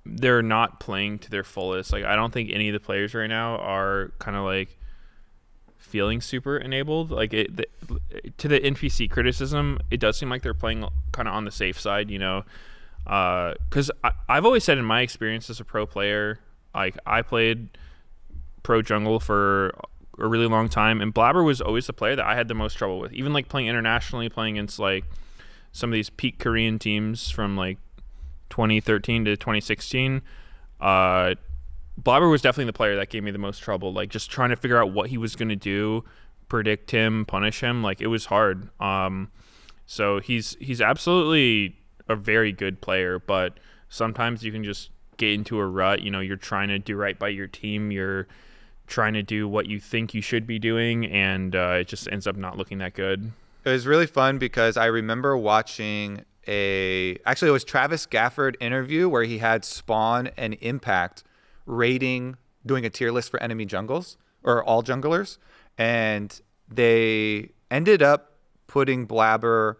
they're not playing to their fullest. Like, I don't think any of the players right now are kind of like feeling super enabled. Like, to the NPC criticism, it does seem like they're playing kind of on the safe side, you know. Because I've always said in my experience as a pro player, like, I played pro jungle for a really long time, and Blabber was always the player that I had the most trouble with. Even like playing internationally, playing against like some of these peak Korean teams from like 2013 to 2016, Blabber was definitely the player that gave me the most trouble. Like, just trying to figure out what he was going to do, predict him, punish him. Like, it was hard. So he's absolutely a very good player, but sometimes you can just get into a rut. You know, you're trying to do right by your team. You're trying to do what you think you should be doing, and it just ends up not looking that good. It was really fun because I remember watching actually it was Travis Gafford interview where he had Spawn and Impact doing a tier list for enemy jungles, or all junglers, and they ended up putting Blabber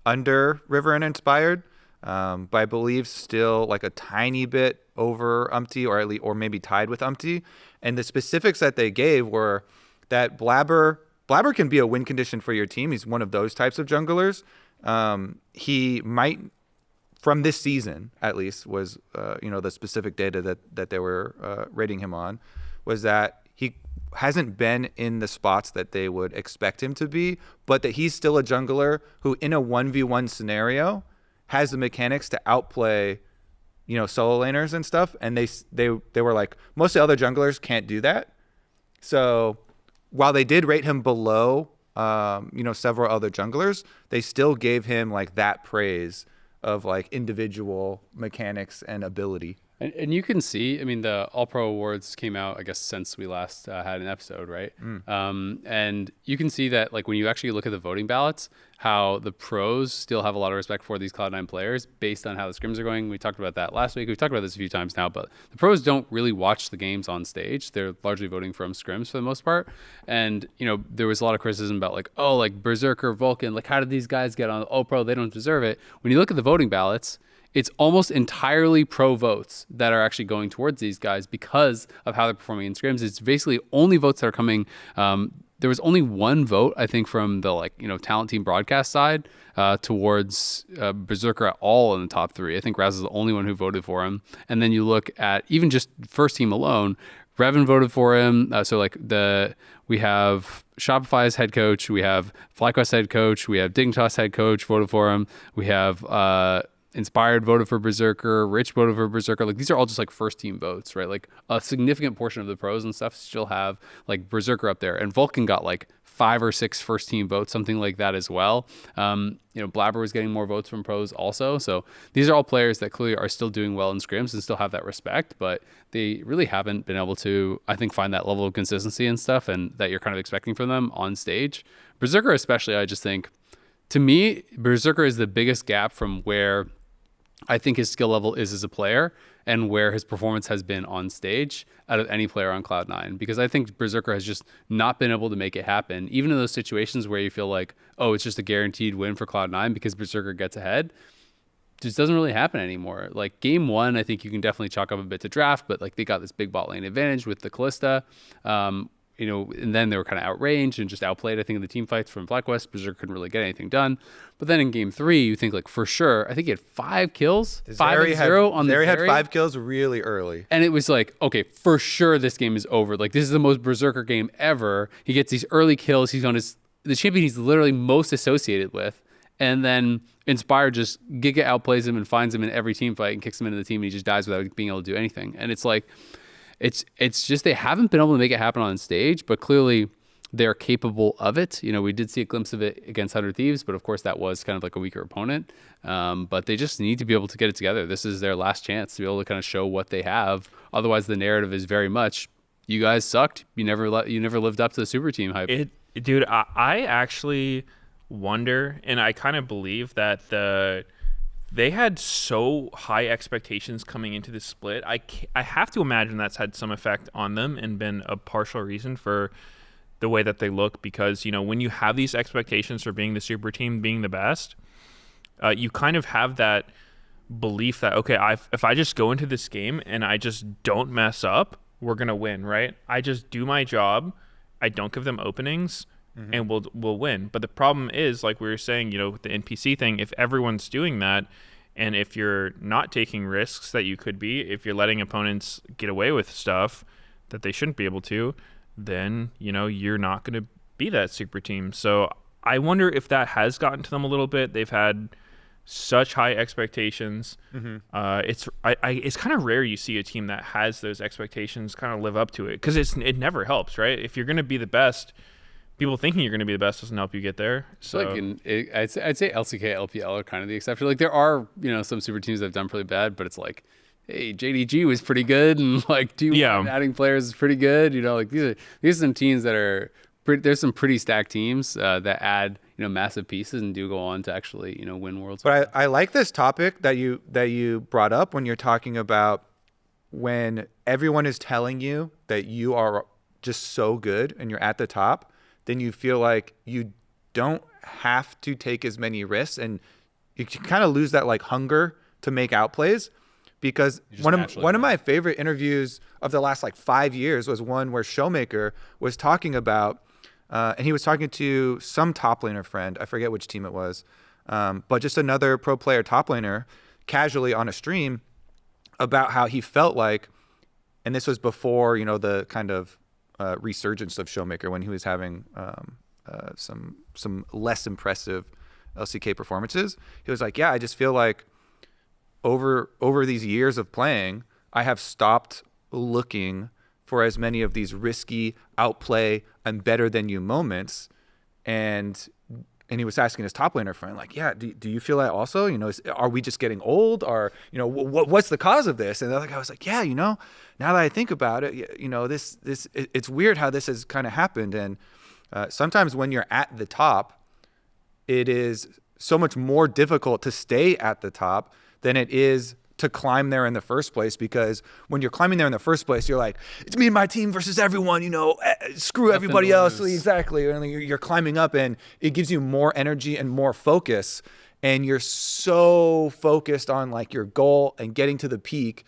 under River and Inspired, but I believe still like a tiny bit over Umpty, or maybe tied with Umpty. And the specifics that they gave were that Blabber can be a win condition for your team. He's one of those types of junglers. He might, from this season at least, was the specific data that they were rating him on, was that he hasn't been in the spots that they would expect him to be, but that he's still a jungler who, in a 1v1 scenario, has the mechanics to outplay, solo laners and stuff. And they were like, most of the other junglers can't do that. So while they did rate him below, several other junglers, they still gave him like that praise of like individual mechanics and ability. And you can see, I mean, the All Pro Awards came out, I guess, since we last had an episode, right? And you can see that, like, when you actually look at the voting ballots, how the pros still have a lot of respect for these Cloud9 players based on how the scrims are going. We talked about that last week. We've talked about this a few times now, but the pros don't really watch the games on stage. They're largely voting from scrims for the most part. And, there was a lot of criticism about, like, oh, like, Berserker, Vulcan, like, how did these guys get on All Pro? They don't deserve it. When you look at the voting ballots, it's almost entirely pro votes that are actually going towards these guys because of how they're performing in scrims. It's basically only votes that are coming. There was only one vote, I think, from the talent team broadcast side towards Berserker at all in the top three. I think Raz is the only one who voted for him. And then you look at even just first team alone, Revan voted for him. We have Shopify's head coach, we have FlyQuest head coach, we have Dignitas head coach voted for him. We have Inspired voted for Berserker, Rich voted for Berserker. Like, these are all just like first team votes, right? Like, a significant portion of the pros and stuff still have like Berserker up there, and Vulcan got like 5 or 6 first team votes, something like that as well. Blabber was getting more votes from pros also. So these are all players that clearly are still doing well in scrims and still have that respect, but they really haven't been able to, I think, find that level of consistency and stuff, and that you're kind of expecting from them on stage. Berserker especially, I just think, to me, Berserker is the biggest gap from where I think his skill level is as a player and where his performance has been on stage out of any player on Cloud9, because I think Berserker has just not been able to make it happen. Even in those situations where you feel like, oh, it's just a guaranteed win for Cloud9 because Berserker gets ahead, it just doesn't really happen anymore. Like, game 1, I think you can definitely chalk up a bit to draft, but like, they got this big bot lane advantage with the Callista. and then they were kind of outranged and just outplayed, I think, in the team fights from FlyQuest. Berserker couldn't really get anything done. But then in game 3, you think, like, for sure, I think he had 5 kills, 5-0 on the Zeri had 5 kills really early. And it was like, okay, for sure this game is over. Like, this is the most Berserker game ever. He gets these early kills. He's on the champion he's literally most associated with. And then Inspire just Giga outplays him and finds him in every team fight and kicks him into the team, and he just dies without being able to do anything. And it's like, it's just they haven't been able to make it happen on stage, but clearly they're capable of it. We did see a glimpse of it against 100 Thieves, but of course that was kind of like a weaker opponent. But they just need to be able to get it together. This is their last chance to be able to kind of show what they have. Otherwise, the narrative is very much, you guys sucked. You never lived up to the super team hype. Dude, I actually wonder, and I kind of believe that they had so high expectations coming into this split. I have to imagine that's had some effect on them and been a partial reason for the way that they look, because when you have these expectations for being the super team, being the best, you kind of have that belief that, okay, if I just go into this game and I just don't mess up, we're gonna win, right? I just do my job, I don't give them openings, and we'll win. But the problem is, like we were saying, with the NPC thing, if everyone's doing that, and if you're not taking risks that you could be, if you're letting opponents get away with stuff that they shouldn't be able to, then you're not going to be that super team. So I wonder if that has gotten to them a little bit. They've had such high expectations. It's kind of rare you see a team that has those expectations kind of live up to it, because it never helps, right? If you're going to be the best, people thinking you're going to be the best doesn't help you get there. So I'd say LCK, LPL are kind of the exception. Like, there are some super teams that have done pretty bad, but it's like, hey, JDG was pretty good, and like adding players is pretty good. Like these are some teams that are there's some pretty stacked teams that add massive pieces and do go on to actually win worlds. But I like this topic that you brought up when you're talking about when everyone is telling you that you are just so good and you're at the top. Then you feel like you don't have to take as many risks, and you can kind of lose that like hunger to make outplays. Because one of my favorite interviews of the last like 5 years was one where Showmaker was talking about, and he was talking to some top laner friend, I forget which team it was, but just another pro player top laner, casually on a stream, about how he felt like, and this was before the kind of resurgence of Showmaker, when he was having some less impressive LCK performances. He was like, yeah, I just feel like over these years of playing, I have stopped looking for as many of these risky outplay and better than you moments. And he was asking his top laner friend, like, yeah, do you feel that also? Are we just getting old? Or, what's the cause of this? And the other guy was like, yeah, now that I think about it, it's weird how this has kind of happened. And sometimes when you're at the top, it is so much more difficult to stay at the top than it is to climb there in the first place, because when you're climbing there in the first place, you're like, it's me and my team versus everyone, screw Nothing everybody to else. lose. Exactly. And you're climbing up, and it gives you more energy and more focus, and you're so focused on like your goal and getting to the peak.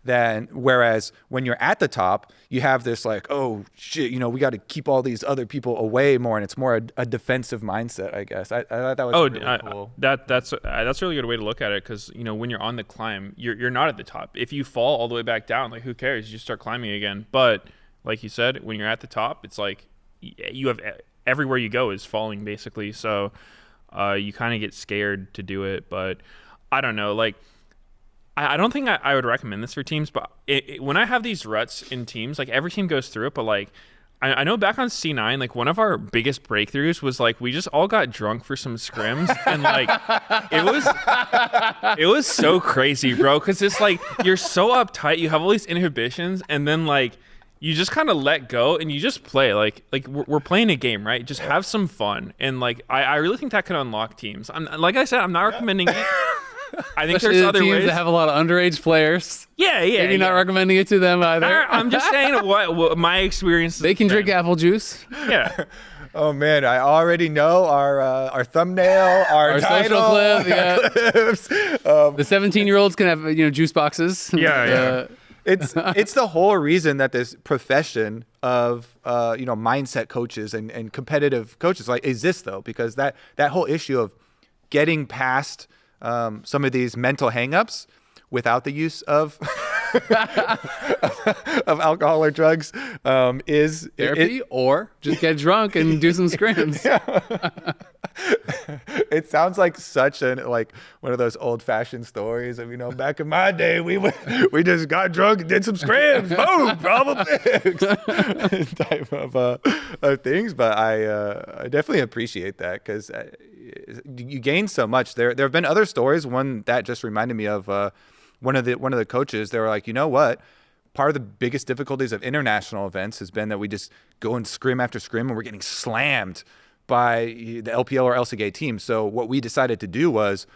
Whereas when you're at the top, you have this like, oh shit, we got to keep all these other people away more, and it's more a defensive mindset, I guess. I thought that was really cool. That's a really good way to look at it, because when you're on the climb, you're not at the top. If you fall all the way back down, like, who cares? You just start climbing again. But like you said, when you're at the top, it's like you have everywhere you go is falling basically. So you kind of get scared to do it. But I don't know, like, I don't think I would recommend this for teams, but when I have these ruts in teams, like, every team goes through it, but like, I know back on C9, like, one of our biggest breakthroughs was like, we just all got drunk for some scrims, and like, it was so crazy, bro, because it's like, you're so uptight, you have all these inhibitions, and then like, you just kind of let go and you just play like we're playing a game, right? Just have some fun, and like, I really think that could unlock teams. Like I said, I'm not recommending it. I think Especially there's other teams ways that have a lot of underage players. Yeah. Maybe not recommending it to them either. I'm just saying what my experience. They can drink apple juice. Yeah. Oh man, I already know our thumbnail, our title, social clip. Yeah. clips. The 17-year-olds can have juice boxes. Yeah. It's the whole reason that this profession of mindset coaches and competitive coaches like exists, though, because that whole issue of getting past some of these mental hangups without the use of of alcohol or drugs is therapy, or just get drunk and do some scrims. It sounds like such one of those old fashioned stories of back in my day we just got drunk and did some scrims, boom, problem fixed type of things. But I definitely appreciate that because you gain so much. There have been other stories. One that just reminded me of one of the coaches. They were like, you know what? Part of the biggest difficulties of international events has been that we just go and scrim after scrim and we're getting slammed by the LPL or LCK team. So what we decided to do was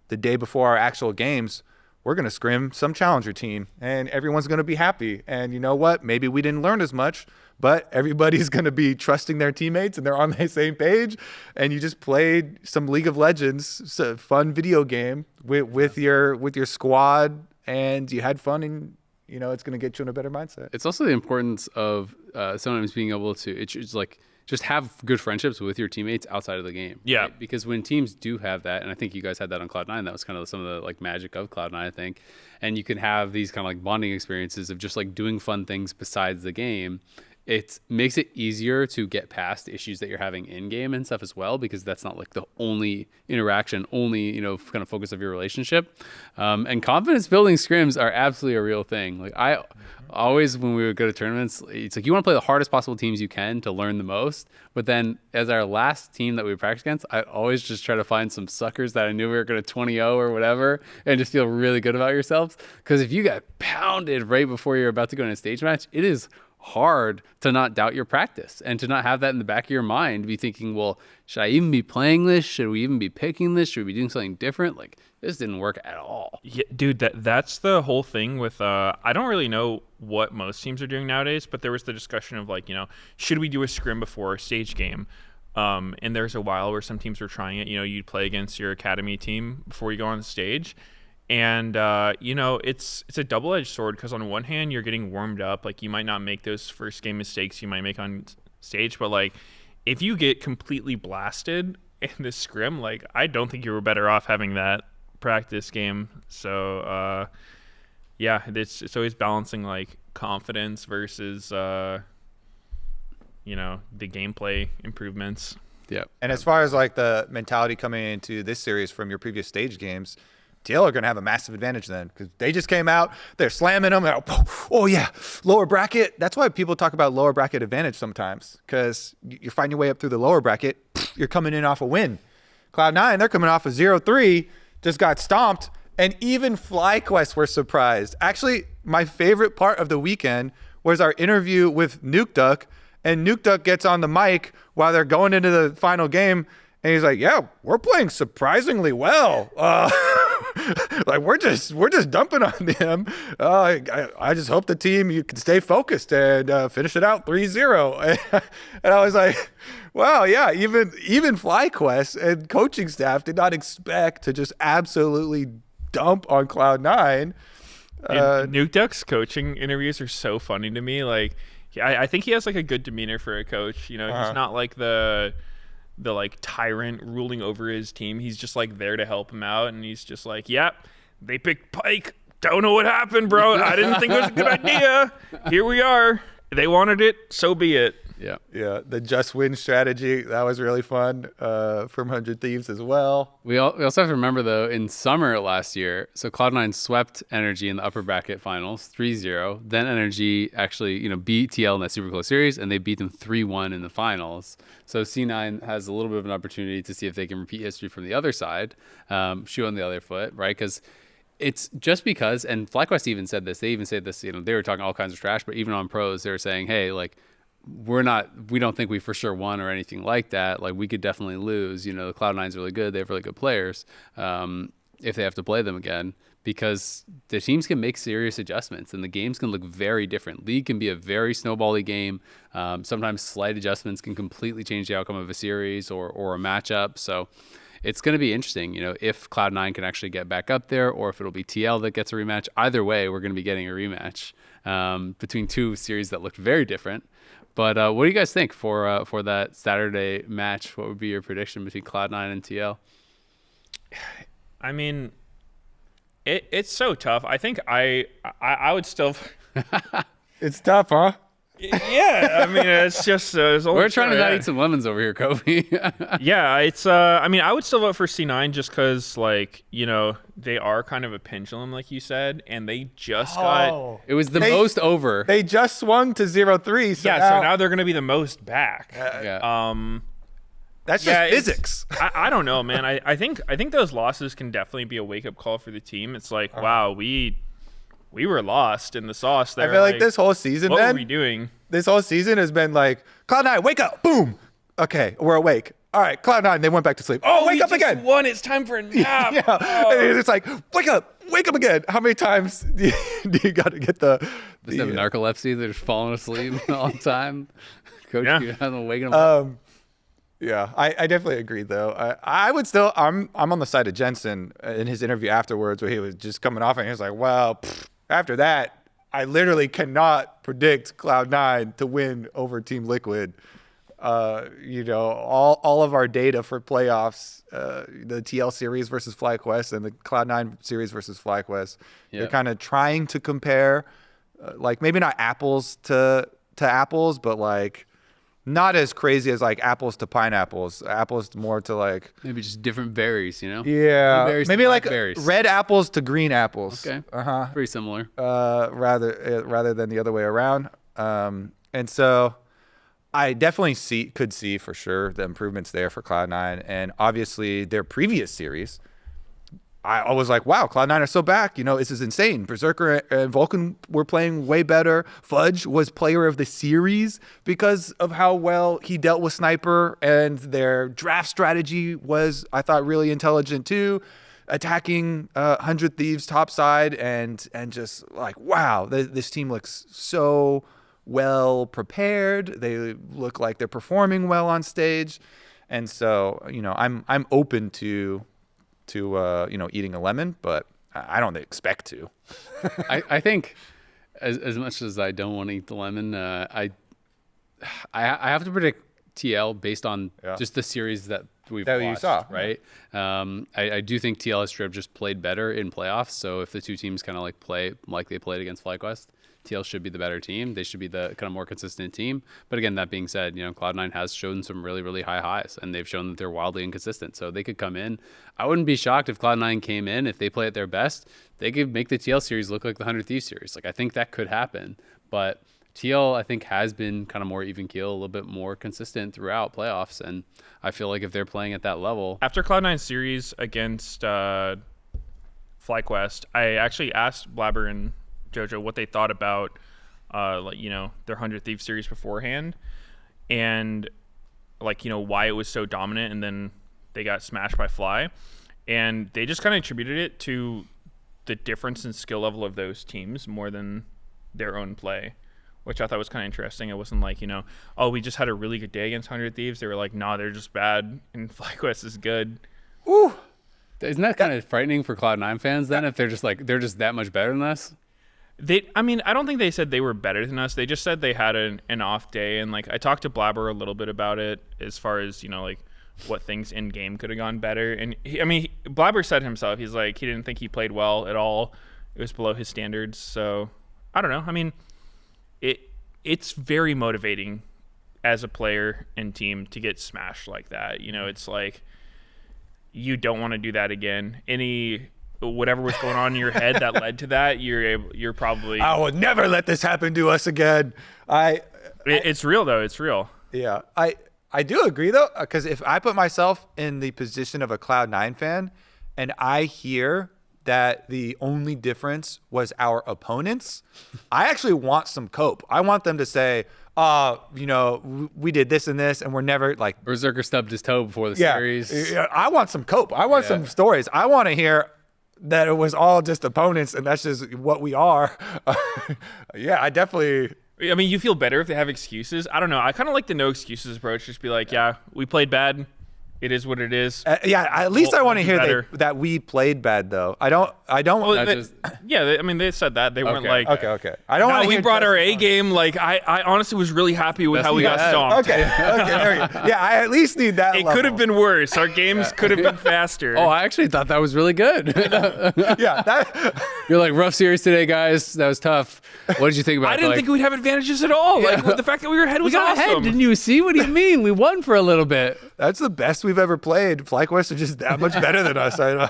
the day before our actual games, we're going to scrim some challenger team and everyone's going to be happy. And you know what? Maybe we didn't learn as much, but everybody's going to be trusting their teammates and they're on the same page. And you just played some League of Legends, a fun video game with your squad, and you had fun, and it's going to get you in a better mindset. It's also the importance of sometimes being able to, it's like, just have good friendships with your teammates outside of the game. Yeah. Right? Because when teams do have that, and I think you guys had that on Cloud9, that was kind of some of the magic of Cloud9, I think. And you can have these kind of bonding experiences of just doing fun things besides the game. It makes it easier to get past issues that you're having in game and stuff as well, because that's not the only interaction, only, kind of focus of your relationship. And confidence building scrims are absolutely a real thing. I always, when we would go to tournaments, it's you want to play the hardest possible teams you can to learn the most. But then as our last team that we would practice against, I always just try to find some suckers that I knew we were going to 20-0 or whatever, and just feel really good about yourselves. Because if you get pounded right before you're about to go in a stage match, it is hard to not doubt your practice and to not have that in the back of your mind, be thinking, well, should I even be playing this? Should we even be picking this? Should we be doing something different? This didn't work at all. Yeah, dude, that's the whole thing with I don't really know what most teams are doing nowadays, but there was the discussion of should we do a scrim before a stage game? And there's a while where some teams were trying it. You'd play against your academy team before you go on stage. And, it's a double-edged sword because on one hand, you're getting warmed up. You might not make those first game mistakes you might make on stage. But, if you get completely blasted in the scrim, I don't think you were better off having that practice game. So, it's always balancing, confidence versus, the gameplay improvements. Yeah. And as far as, the mentality coming into this series from your previous stage games, TL are going to have a massive advantage then because they just came out. They're slamming them. Oh, yeah, lower bracket. That's why people talk about lower bracket advantage sometimes because you're fighting your way up through the lower bracket. You're coming in off a win. Cloud9, they're coming off a 0-3, just got stomped. And even FlyQuest were surprised. Actually, my favorite part of the weekend was our interview with Nuke Duck. And Nuke Duck gets on the mic while they're going into the final game. And he's like, yeah, we're playing surprisingly well. We're just dumping on them. I just hope the team you can stay focused and finish it out 3-0. And I was like, wow, yeah, even FlyQuest and coaching staff did not expect to just absolutely dump on Cloud9. Nuke Duck's coaching interviews are so funny to me. I think he has a good demeanor for a coach. He's not the tyrant ruling over his team. He's just there to help him out, and he's just yep, they picked Pike. Don't know what happened, bro. I didn't think it was a good idea. Here we are. They wanted it, so be it. Yeah. The just win strategy, that was really fun from 100 Thieves as well. We also have to remember, though, in summer last year, so Cloud9 swept Energy in the upper bracket finals 3-0. Then Energy actually, beat TL in that super close series, and they beat them 3-1 in the finals. So C9 has a little bit of an opportunity to see if they can repeat history from the other side, shoe on the other foot, right? Because it's just because, and FlyQuest even said this, they even said this, they were talking all kinds of trash, but even on pros, they were saying, hey, we don't think we for sure won or anything like that. We could definitely lose. The Cloud9's really good. They have really good players if they have to play them again, because the teams can make serious adjustments and the games can look very different. League can be a very snowbally game. Sometimes slight adjustments can completely change the outcome of a series or a matchup. So it's going to be interesting, if Cloud9 can actually get back up there or if it'll be TL that gets a rematch. Either way, we're going to be getting a rematch between two series that looked very different. But what do you guys think for that Saturday match? What would be your prediction between Cloud9 and TL? I mean, it's so tough. I think I would still. It's tough, huh? Yeah, I mean, it's just we're trying to not eat some lemons over here, Kobe. Yeah, it's I mean, I would still vote for C9 just because, like, they are kind of a pendulum, like you said, and they just got. It was the most over. They just swung to 0-3. So so now they're gonna be the most back. That's just physics. I don't know, man. I think those losses can definitely be a wake up call for the team. It's like, wow, we were lost in the sauce there. I feel like this whole season, what were we doing? This whole season has been like, Cloud9, wake up, boom. Okay, we're awake. All right, Cloud9, they went back to sleep. Oh, wake up again. Won. It's time for a nap. Yeah, and it's like, wake up again. How many times do you got to get the have narcolepsy? They're just falling asleep all the time. Coach, you have them waking them up. Yeah, I definitely agree though. I would still. I'm on the side of Jensen in his interview afterwards, where he was just coming off and he was like, "Well, after that, I literally cannot predict Cloud9 to win over Team Liquid." All of our data for playoffs, the TL series versus FlyQuest and the Cloud9 series versus FlyQuest, they're kind of trying to compare, like maybe not apples to apples, but like. Not as crazy as like apples to pineapples. Apples more to like maybe just different berries, Yeah, maybe like berries. Red apples to green apples. Okay, pretty similar. Rather than the other way around. And so I definitely could see for sure the improvements there for Cloud9, and obviously their previous series. I was like, wow, Cloud9 are so back. This is insane. Berserker and Vulcan were playing way better. Fudge was player of the series because of how well he dealt with Sniper, and their draft strategy was, I thought, really intelligent too. Attacking 100 Thieves topside and just like, wow, this team looks so well prepared. They look like they're performing well on stage. And so, I'm open to eating a lemon, but I don't expect to. I think as much as I don't want to eat the lemon, I have to predict TL based on just the series that we've watched, you saw, right? I do think TL has straight just played better in playoffs. So if the two teams kind of like play like they played against FlyQuest, TL should be the better team. They should be the kind of more consistent team. But again, that being said, Cloud9 has shown some really, really high highs, and they've shown that they're wildly inconsistent. So they could come in. I wouldn't be shocked if Cloud9 came in. If they play at their best, they could make the TL series look like the 100 Thieves series. Like, I think that could happen. But TL, I think, has been kind of more even keel, a little bit more consistent throughout playoffs. And I feel like if they're playing at that level. After Cloud9 series against FlyQuest, I actually asked Blabber and Jojo what they thought about their 100 Thieves series beforehand, and why it was so dominant, and then they got smashed by Fly, and they just kind of attributed it to the difference in skill level of those teams more than their own play, which I thought was kind of interesting. It wasn't like, we just had a really good day against 100 Thieves. They were like, nah, they're just bad, and FlyQuest is good. Ooh. Isn't that kind of frightening for Cloud9 fans then, if they're just that much better than us? I don't think they said they were better than us. They just said they had an off day, and I talked to Blabber a little bit about it as far as what things in game could have gone better. And Blabber said himself, he's like, he didn't think he played well at all. It was below his standards. So I don't know. It's very motivating as a player and team to get smashed like that. It's like you don't want to do that again. Whatever was going on in your head that led to that, you're probably. I will never let this happen to us again. It's real though. It's real. Yeah, I do agree though, because if I put myself in the position of a Cloud9 fan, and I hear that the only difference was our opponents, I actually want some cope. I want them to say, we did this and this, and we're never like Berserker stubbed his toe before the series. Yeah, I want some cope. I want some stories. I want to hear that it was all just opponents, and that's just what we are. I definitely. You feel better if they have excuses. I don't know. I kind of like the no excuses approach. Just be like, yeah, we played bad. It is what it is. Yeah, at least I want to We'll do hear better. that we played bad though. I don't. Well, Not they- just- I mean, they said that. They weren't Okay. like, Okay. I don't no, want to. we brought our A game. Like, I honestly was really happy with That's how we got bad. stomped. Okay. There we go. Yeah, I at least need that. It level. could have been worse. Our games could have been faster. Oh, I actually thought that was really good. Yeah. That. You're like, rough series today, guys. That was tough. What did you think about it? I didn't Like, think we'd have advantages at all. Like, the fact that we were ahead we was got awesome. ahead, didn't you see? What do you mean? We won for a little bit. That's the best we've ever played. FlyQuest are just that much better than us. I know.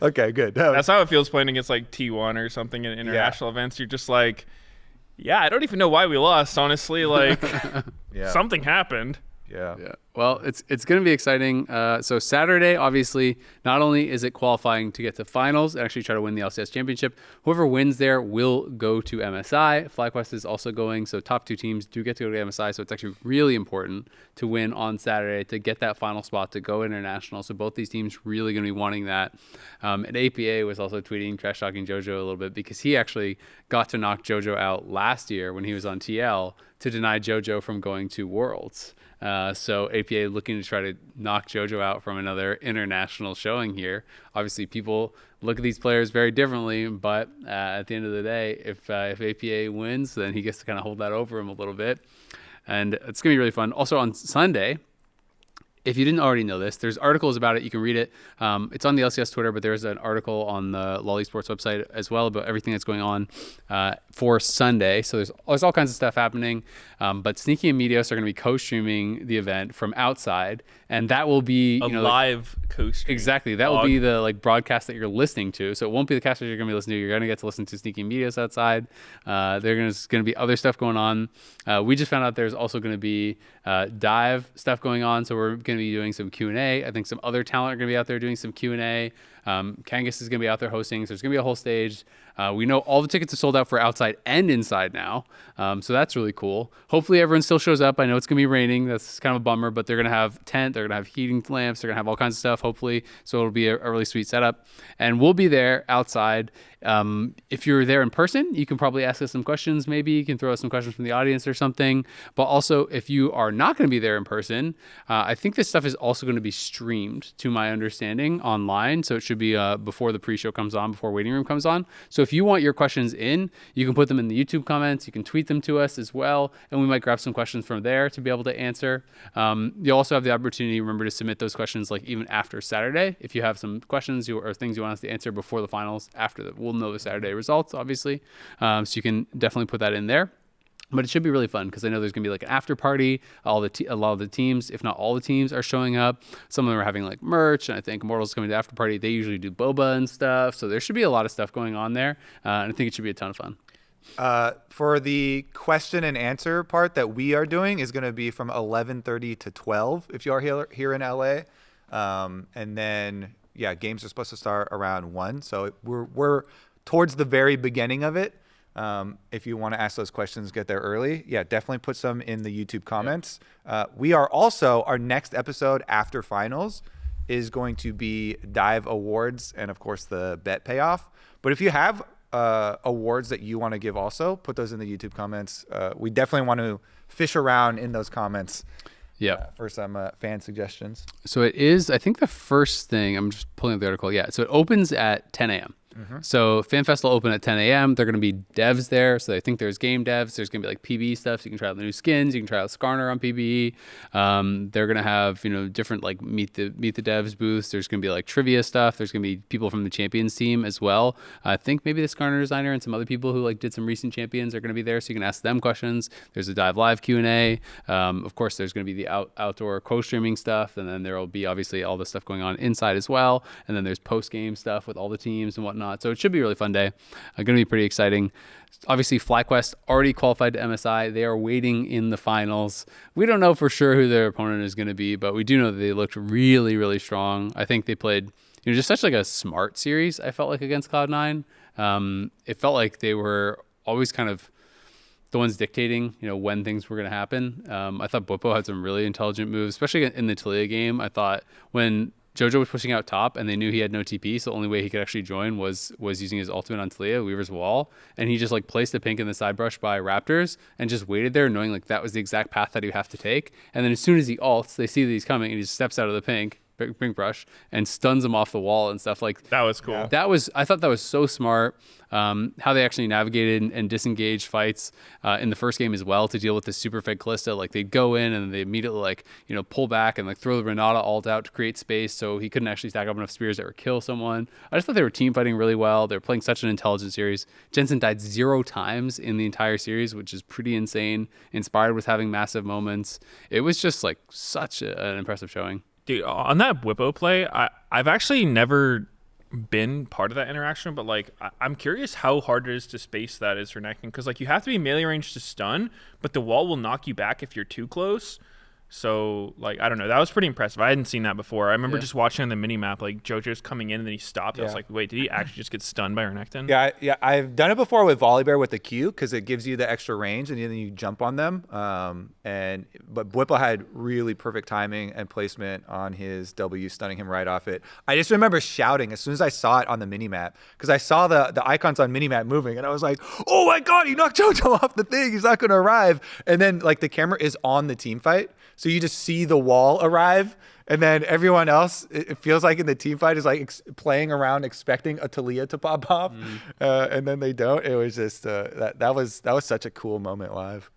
Okay, good. That's how it feels playing against like T1 or something in international events. You're just like, yeah, I don't even know why we lost, honestly. Like, Yeah. something happened. Yeah. Yeah. Well, it's going to be exciting. So Saturday, obviously, not only is it qualifying to get to finals and actually try to win the LCS championship, whoever wins there will go to MSI. FlyQuest is also going, so top two teams do get to go to MSI. So it's actually really important to win on Saturday to get that final spot to go international. So both these teams really going to be wanting that. And APA was also tweeting, trash talking JoJo a little bit because he actually got to knock JoJo out last year when he was on TL to deny JoJo from going to Worlds. So APA looking to try to knock JoJo out from another international showing here. Obviously, people look at these players very differently, but at the end of the day, if APA wins, then he gets to kind of hold that over him a little bit. And it's going to be really fun. Also on Sunday, if you didn't already know this, there's articles about it. You can read it. It's on the LCS Twitter, but there's an article on the Lolly Sports website as well about everything that's going on for Sunday. So there's all kinds of stuff happening. But Sneaky and Meteos are going to be co-streaming the event from outside, and that will be A live co-stream. Exactly. That will be the broadcast that you're listening to. So it won't be the cast that you're going to be listening to. You're going to get to listen to Sneaky and Meteos outside. There's going to be other stuff going on. We just found out there's also going to be dive stuff going on. So we're going to be doing some Q&A. I think some other talent are going to be out there doing some Q&A. Kangas is going to be out there hosting. So there's going to be a whole stage. We know all the tickets are sold out for outside and inside now. So that's really cool. Hopefully everyone still shows up. I know it's going to be raining. That's kind of a bummer, but they're going to have tent. They're going to have heating lamps. They're going to have all kinds of stuff, hopefully. So it'll be a really sweet setup. And we'll be there outside. If you're there in person, you can probably ask us some questions. Maybe you can throw us some questions from the audience or something. But also, if you are not going to be there in person, I think this stuff is also going to be streamed, to my understanding, online. So it should be before the pre-show comes on, before Waiting Room comes on. So if you want your questions in, you can put them in the YouTube comments. You can tweet them to us as well. And we might grab some questions from there to be able to answer. You also have the opportunity, remember, to submit those questions like even after Saturday. If you have some questions or things you want us to answer before the finals, we'll know the Saturday results, obviously. So you can definitely put that in there. But it should be really fun because I know there's going to be like an after party. A lot of the teams, if not all the teams, are showing up. Some of them are having like merch, and I think Immortal's coming to the after party. They usually do boba and stuff. So there should be a lot of stuff going on there. And I think it should be a ton of fun. For the question and answer part that we are doing is going to be from 11:30 to 12 if you are here in LA. And then, yeah, games are supposed to start around 1. So we're towards the very beginning of it. If you want to ask those questions, get there early. Yeah, definitely put some in the YouTube comments. We are also, our next episode after finals is going to be Dive Awards and, of course, the bet payoff. But if you have awards that you want to give also, put those in the YouTube comments. We definitely want to fish around in those comments. Yeah. For some fan suggestions. So it is, I think the first thing, I'm just pulling up the article. Yeah. So it opens at 10 a.m. So FanFest will open at 10 a.m. They're going to be devs there. So I think there's game devs. There's going to be like PBE stuff. So you can try out the new skins. You can try out Skarner on PBE. They're going to have, different like meet the devs booths. There's going to be like trivia stuff. There's going to be people from the champions team as well. I think maybe the Skarner designer and some other people who like did some recent champions are going to be there. So you can ask them questions. There's a Dive Live Q&A. Of course, there's going to be the outdoor co-streaming stuff. And then there will be obviously all the stuff going on inside as well. And then there's post-game stuff with all the teams and whatnot. So it should be a really fun day. Going to be pretty exciting. Obviously, FlyQuest already qualified to MSI. They are waiting in the finals. We don't know for sure who their opponent is going to be, but we do know that they looked really, really strong. I think they played, just such like a smart series, I felt like, against Cloud9. It felt like they were always kind of the ones dictating, when things were going to happen. I thought Bwipo had some really intelligent moves, especially in the Taliyah game. I thought when JoJo was pushing out top, and they knew he had no TP, so the only way he could actually join was using his ultimate on Talia, Weaver's Wall, and he just like placed a pink in the side brush by Raptors and just waited there, knowing like that was the exact path that he would have to take. And then as soon as he ults, they see that he's coming, and he just steps out of the pink brush and stuns him off the wall and stuff. Like that was cool. Yeah. I thought that was so smart. How they actually navigated and disengaged fights in the first game as well to deal with the super fed Callista. Like they'd go in and they immediately like, you know, pull back and like throw the Renata ult out to create space so he couldn't actually stack up enough spears that would kill someone. I just thought they were team fighting really well. They were playing such an intelligent series. Jensen died 0 times in the entire series, which is pretty insane. Inspired was having massive moments. It was just like such an impressive showing. Dude, on that Whippo play, I've actually never been part of that interaction, but like I'm curious how hard it is to space that as Renekton, because like you have to be melee range to stun, but the wall will knock you back if you're too close. So like I don't know, that was pretty impressive. I hadn't seen that before. I remember just watching on the mini map, like JoJo's coming in and then he stopped. I was like, wait, did he actually just get stunned by Renekton? Yeah, I've done it before with Volibear with the Q because it gives you the extra range and then you jump on them. But Whipple had really perfect timing and placement on his W, stunning him right off it. I just remember shouting as soon as I saw it on the mini map because I saw the icons on mini map moving and I was like, oh my god, he knocked JoJo off the thing. He's not gonna arrive. And then like the camera is on the team fight. So you just see the wall arrive, and then everyone else, it feels like in the team fight, is like playing around expecting a Talia to pop off, and then they don't. It was just that was such a cool moment live.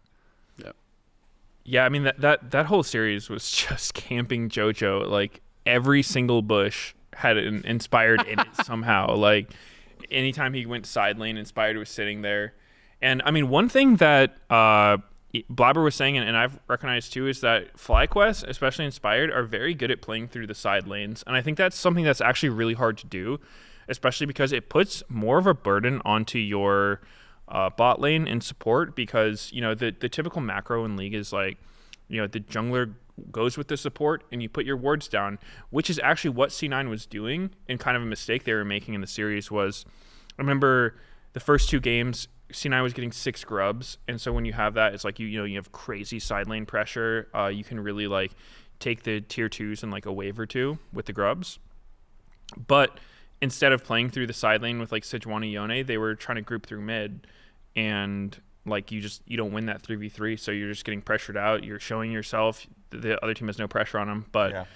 Yeah, I mean that whole series was just camping JoJo. Like every single bush had an Inspired in it somehow. Like anytime he went side lane, Inspired was sitting there. And I mean, one thing that Blabber was saying, and I've recognized too, is that FlyQuest, especially Inspired, are very good at playing through the side lanes. And I think that's something that's actually really hard to do, especially because it puts more of a burden onto your bot lane and support, because, you know, the typical macro in League is like, you know, the jungler goes with the support and you put your wards down, which is actually what C9 was doing, and kind of a mistake they were making in the series was, I remember the first 2 games, C9 was getting 6 grubs, and so when you have that, it's like you know you have crazy side lane pressure. You can really like take the tier 2s in like a wave or 2 with the grubs. But instead of playing through the side lane with like Sejuani Yone, they were trying to group through mid, and like you don't win that 3v3, so you're just getting pressured out. You're showing yourself. The other team has no pressure on them. But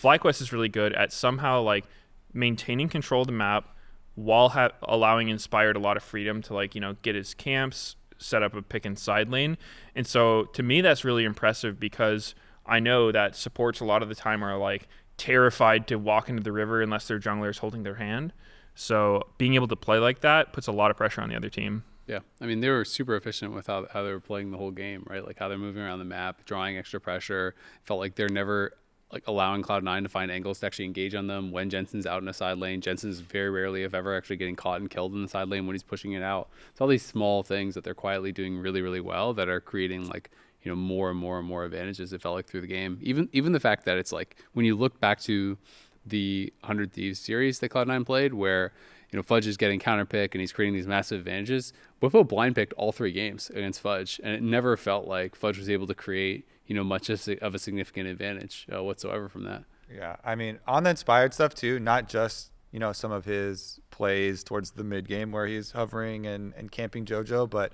FlyQuest is really good at somehow like maintaining control of the map, while allowing Inspired a lot of freedom to like, you know, get his camps, set up a pick and side lane. And so to me, that's really impressive, because I know that supports a lot of the time are like terrified to walk into the river unless their jungler is holding their hand. So being able to play like that puts a lot of pressure on the other team. Yeah, I mean, they were super efficient with how they were playing the whole game, right? Like how they're moving around the map, drawing extra pressure. Felt like they're never like allowing Cloud9 to find angles to actually engage on them when Jensen's out in a side lane. Jensen's very rarely, if ever, actually getting caught and killed in the side lane when he's pushing it out. It's all these small things that they're quietly doing really, really well that are creating like, you know, more and more and more advantages, it felt like, through the game. Even the fact that it's like, when you look back to the 100 Thieves series that Cloud9 played, where, you know, Fudge is getting counterpick and he's creating these massive advantages, Whippo blind picked all 3 games against Fudge, and it never felt like Fudge was able to create, you know, much of a significant advantage whatsoever from that. Yeah, I mean, on the Inspired stuff too, not just, you know, some of his plays towards the mid game where he's hovering and camping JoJo, but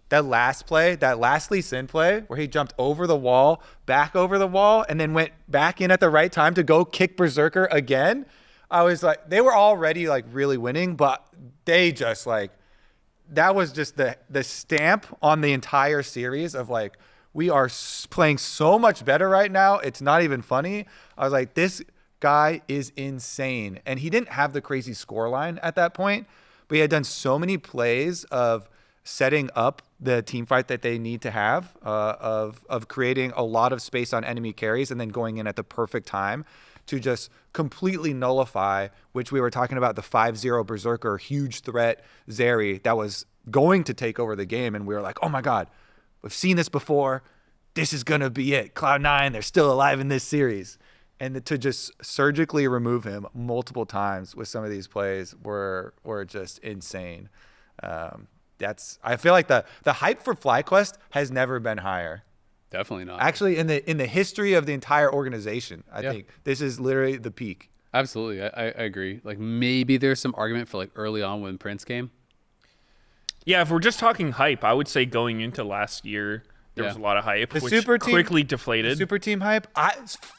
that last play, that last Lee Sin play where he jumped over the wall, back over the wall, and then went back in at the right time to go kick Berserker again. I was like, they were already like really winning, but they just like, that was just the stamp on the entire series of like, we are playing so much better right now. It's not even funny. I was like, this guy is insane. And he didn't have the crazy scoreline at that point, but he had done so many plays of setting up the team fight that they need to have, of creating a lot of space on enemy carries and then going in at the perfect time to just completely nullify, which we were talking about, the 5-0 Berserker, huge threat Zeri that was going to take over the game. And we were like, oh my God, we've seen this before. This is going to be it. Cloud9, they're still alive in this series. And to just surgically remove him multiple times with some of these plays were just insane. I feel like the hype for FlyQuest has never been higher. Definitely not. Actually, in the history of the entire organization, I think this is literally the peak. Absolutely. I agree. Like maybe there's some argument for like early on when Prince came. Yeah, if we're just talking hype, I would say going into last year, there was a lot of hype, The which super team, quickly deflated. The super team hype.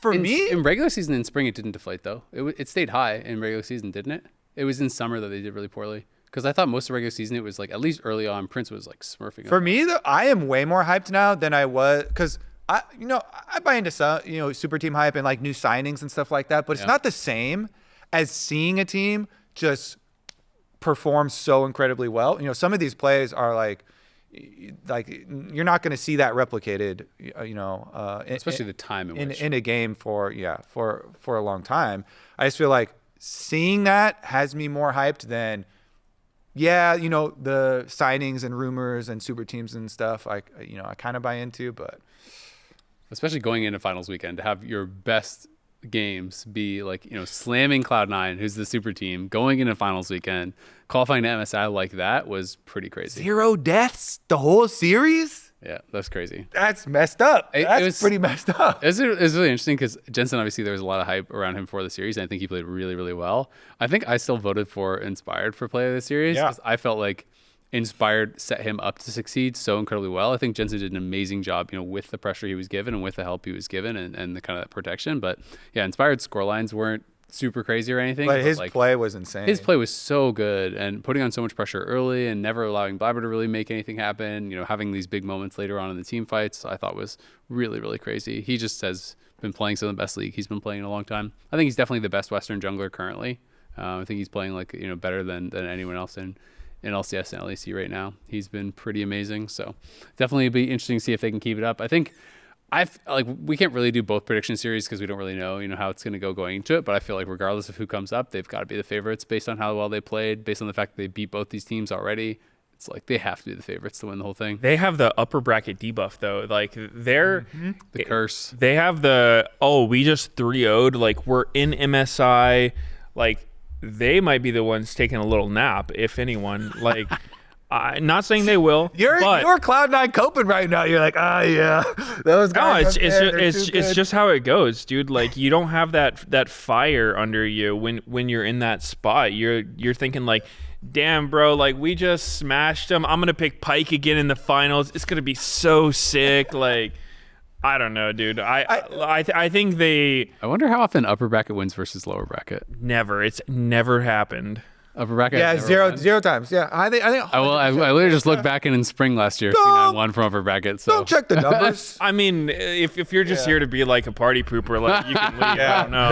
For me, in regular season in spring, it didn't deflate though. It stayed high in regular season, didn't it? It was in summer that they did really poorly. Because I thought most of regular season, it was like, at least early on, Prince was like smurfing. For me, though, I am way more hyped now than I was. Because I buy into some, super team hype and like new signings and stuff like that. But it's not the same as seeing a team just perform so incredibly well. Some of these plays are like you're not going to see that replicated. Especially the time in a game for a long time. I just feel like seeing that has me more hyped than. Yeah, the signings and rumors and super teams and stuff, I kind of buy into, but especially going into finals weekend to have your best games be like, slamming Cloud9, who's the super team, going into finals weekend, qualifying to MSI like that was pretty crazy. 0 deaths the whole series? Yeah, that's crazy. That's messed up. That's pretty messed up. It was really interesting because Jensen, obviously, there was a lot of hype around him for the series, and I think he played really, really well. I think I still voted for Inspired for play of the series because I felt like Inspired set him up to succeed so incredibly well. I think Jensen did an amazing job, with the pressure he was given and with the help he was given and the kind of that protection. But yeah, Inspired scorelines weren't super crazy or anything. But his play was insane. His play was so good and putting on so much pressure early and never allowing Blabber to really make anything happen, having these big moments later on in the team fights, I thought was really, really crazy. He just has been playing some of the best league he's been playing in a long time. I think he's definitely the best Western jungler currently. I think he's playing better than anyone else in LCS and LEC right now. He's been pretty amazing. So definitely be interesting to see if they can keep it up. I think we can't really do both prediction series because we don't really know, how it's going to go going into it. But I feel like regardless of who comes up, they've got to be the favorites based on how well they played, based on the fact that they beat both these teams already. It's like they have to be the favorites to win the whole thing. They have the upper bracket debuff though. Like they're the curse. They have we just 3-0'd. Like we're in MSI. Like they might be the ones taking a little nap, if anyone. Like. Not saying they will. You're Cloud9 coping right now. You're like, yeah, those guys. No, it's just how it goes, dude. Like you don't have that fire under you when you're in that spot. You're thinking like, damn, bro, like we just smashed them. I'm gonna pick Pyke again in the finals. It's gonna be so sick. Like I don't know, dude. I think they. I wonder how often upper bracket wins versus lower bracket. Never. It's never happened. Upper bracket? Yeah, zero times. Yeah, I think. I literally just looked back in spring last year. C9 won from upper bracket. So don't check the numbers. I mean, if you're just here to be like a party pooper, like you can leave. Yeah, I don't know.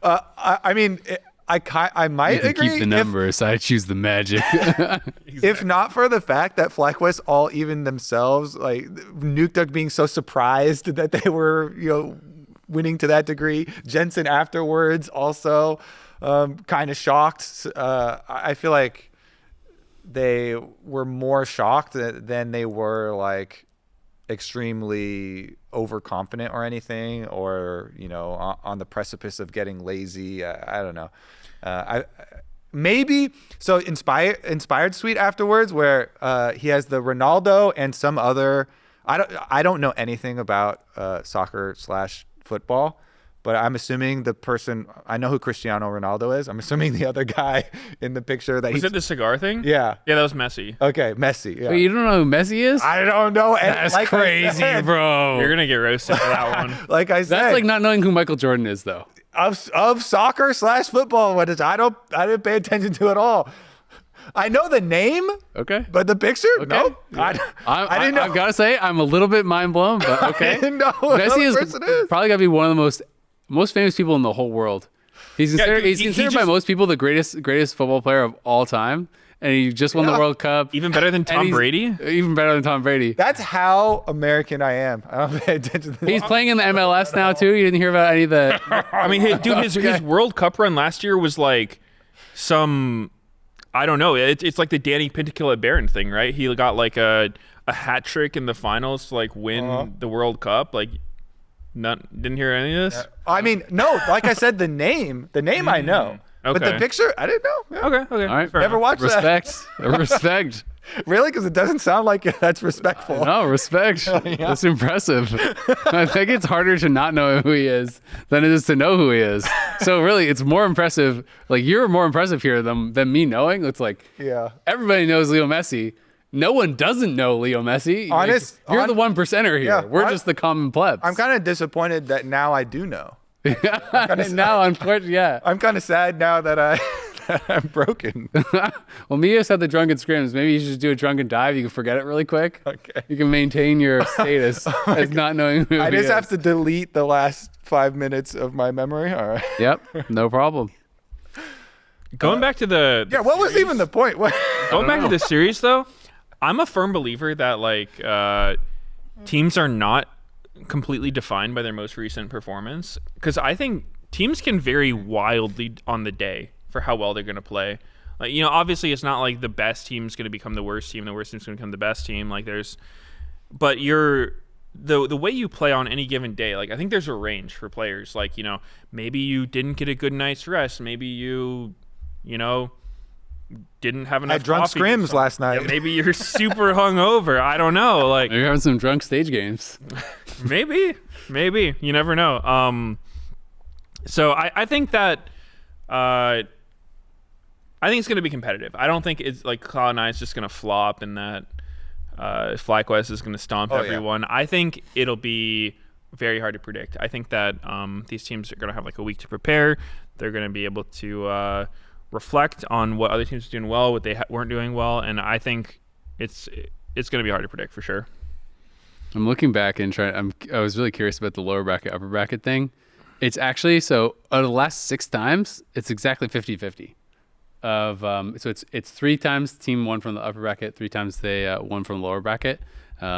Nerd. I mean, I might agree. Keep the numbers. I choose the magic. Exactly. If not for the fact that FlyQuest all even themselves, like Nukeduck being so surprised that they were, winning to that degree. Jensen afterwards also. Kind of shocked. I feel like they were more shocked than they were like extremely overconfident or anything, or on the precipice of getting lazy. I don't know. Maybe so. Inspired suite afterwards, where he has the Ronaldo and some other. I don't know anything about soccer/football. But I'm assuming the person, I know who Cristiano Ronaldo is. I'm assuming the other guy in the picture that was it the cigar thing? Yeah. Yeah, that was Messi. Okay, Messi. Yeah. Wait, you don't know who Messi is? I don't know. That's like crazy, bro. You're gonna get roasted for that one. Like I said, that's like not knowing who Michael Jordan is, though. Of soccer/football, I didn't pay attention to at all. I know the name. Okay. But the picture? Okay. No. Yeah. I didn't know. I've got to say, I'm a little bit mind blown, but okay. I didn't know who Messi is person is. probably got to be one of the most famous people in the whole world. He's considered by most people the greatest football player of all time, and he just won the World Cup. Even better than Tom Brady? Even better than Tom Brady. That's how American I am. I don't pay attention to He's playing in the MLS now, too. You didn't hear about any of the... I mean, his World Cup run last year was like some... I don't know. It's like the Danny Pintakill at Barron thing, right? He got like a hat trick in the finals to like win the World Cup. Like... Didn't hear any of this? I mean, no. Like I said, the name I know. Okay. But the picture, I didn't know. Yeah. Okay. All right. Never watched that. Respect. Really? Because it doesn't sound like that's respectful. No, respect. That's impressive. I think it's harder to not know who he is than it is to know who he is. So really, it's more impressive. Like, you're more impressive here than me knowing. It's like, everybody knows Leo Messi. No one doesn't know Leo Messi. You're the 1%er here. Yeah, We're just the common plebs. I'm kind of disappointed that now I do know. Now, unfortunately, yeah. I'm kind of sad now that I'm broken. Well, Meteos had the drunken scrims. Maybe you should just do a drunken dive. You can forget it really quick. Okay. You can maintain your status as not knowing who I he just is. have to delete the last 5 minutes of my memory. All right. Yep, no problem. Going back to the What was even the point? going back to the series though, I'm a firm believer that like teams are not completely defined by their most recent performance, because I think teams can vary wildly on the day for how well they're going to play. Like, obviously it's not like the best team's going to become the worst team, the worst team's going to become the best team. Like but the way you play on any given day, like I think there's a range for players. Like, maybe you didn't get a good night's rest. Maybe you didn't have enough. I had drunk coffee scrims last night. Yeah, maybe you're super hungover. I don't know. Like, You're having some drunk stage games. maybe you never know. So I think that I think it's going to be competitive. I don't think it's like Cloud9 is just going to flop and that FlyQuest is going to stomp everyone. I think it'll be very hard to predict. I think that these teams are going to have like a week to prepare. They're going to be able to reflect on what other teams are doing well, what they weren't doing well, and I think it's going to be hard to predict for sure. I'm looking back and I was really curious about the lower bracket, upper bracket thing. It's actually, so out of the last 6 times, it's exactly 50-50. So it's 3 times team won from the upper bracket, 3 times they won from the lower bracket.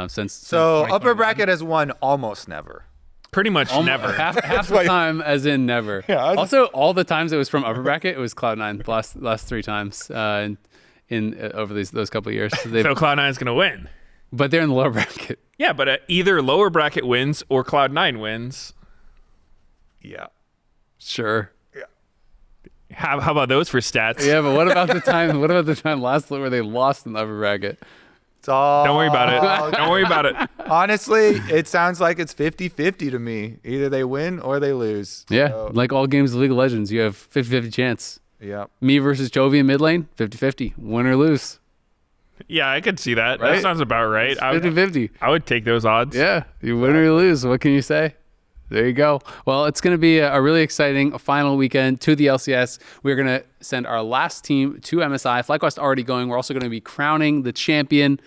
Since upper bracket has won almost never. Pretty much never. Half the time, as in never. Yeah, also, all the times it was from upper bracket, it was Cloud9 the last 3 times in over those couple of years. So Cloud9 is going to win. But they're in the lower bracket. Yeah, but either lower bracket wins or Cloud9 wins. Yeah. Sure. How about those for stats? Yeah, but what about the time? What about the time last where they lost in the upper bracket? Don't worry about it. Don't worry about it. Honestly, it sounds like it's 50-50 to me. Either they win or they lose. Yeah, So, like all games of League of Legends, you have 50-50 chance. yeah. Me versus Chovy in mid lane, 50-50. Win or lose. Yeah, I could see that. Right? That sounds about right. 50-50. I would take those odds. Yeah, you win or you lose. What can you say? There you go. Well, it's going to be a really exciting final weekend to the LCS. We're going to send our last team to MSI. FlyQuest already going. We're also going to be crowning the champion.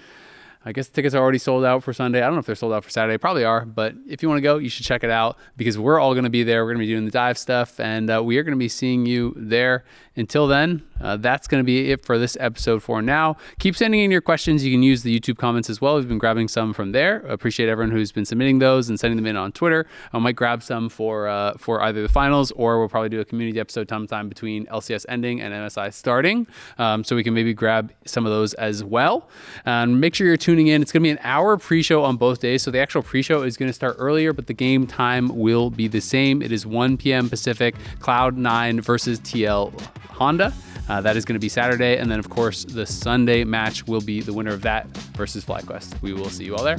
I guess the tickets are already sold out for Sunday. I don't know if they're sold out for Saturday. Probably are. But if you want to go, you should check it out because we're all going to be there. We're going to be doing the dive stuff, and we are going to be seeing you there. Until then, that's going to be it for this episode for now. Keep sending in your questions. You can use the YouTube comments as well. We've been grabbing some from there. Appreciate everyone who's been submitting those and sending them in on Twitter. I might grab some for either the finals, or we'll probably do a community episode sometime between LCS ending and MSI starting. So we can maybe grab some of those as well. And make sure you're tuning in. It's going to be an hour pre-show on both days. So the actual pre-show is going to start earlier, but the game time will be the same. It is 1 p.m. Pacific, Cloud9 versus TL Honda. That is going to be Saturday. And then, of course, the Sunday match will be the winner of that versus FlyQuest. We will see you all there.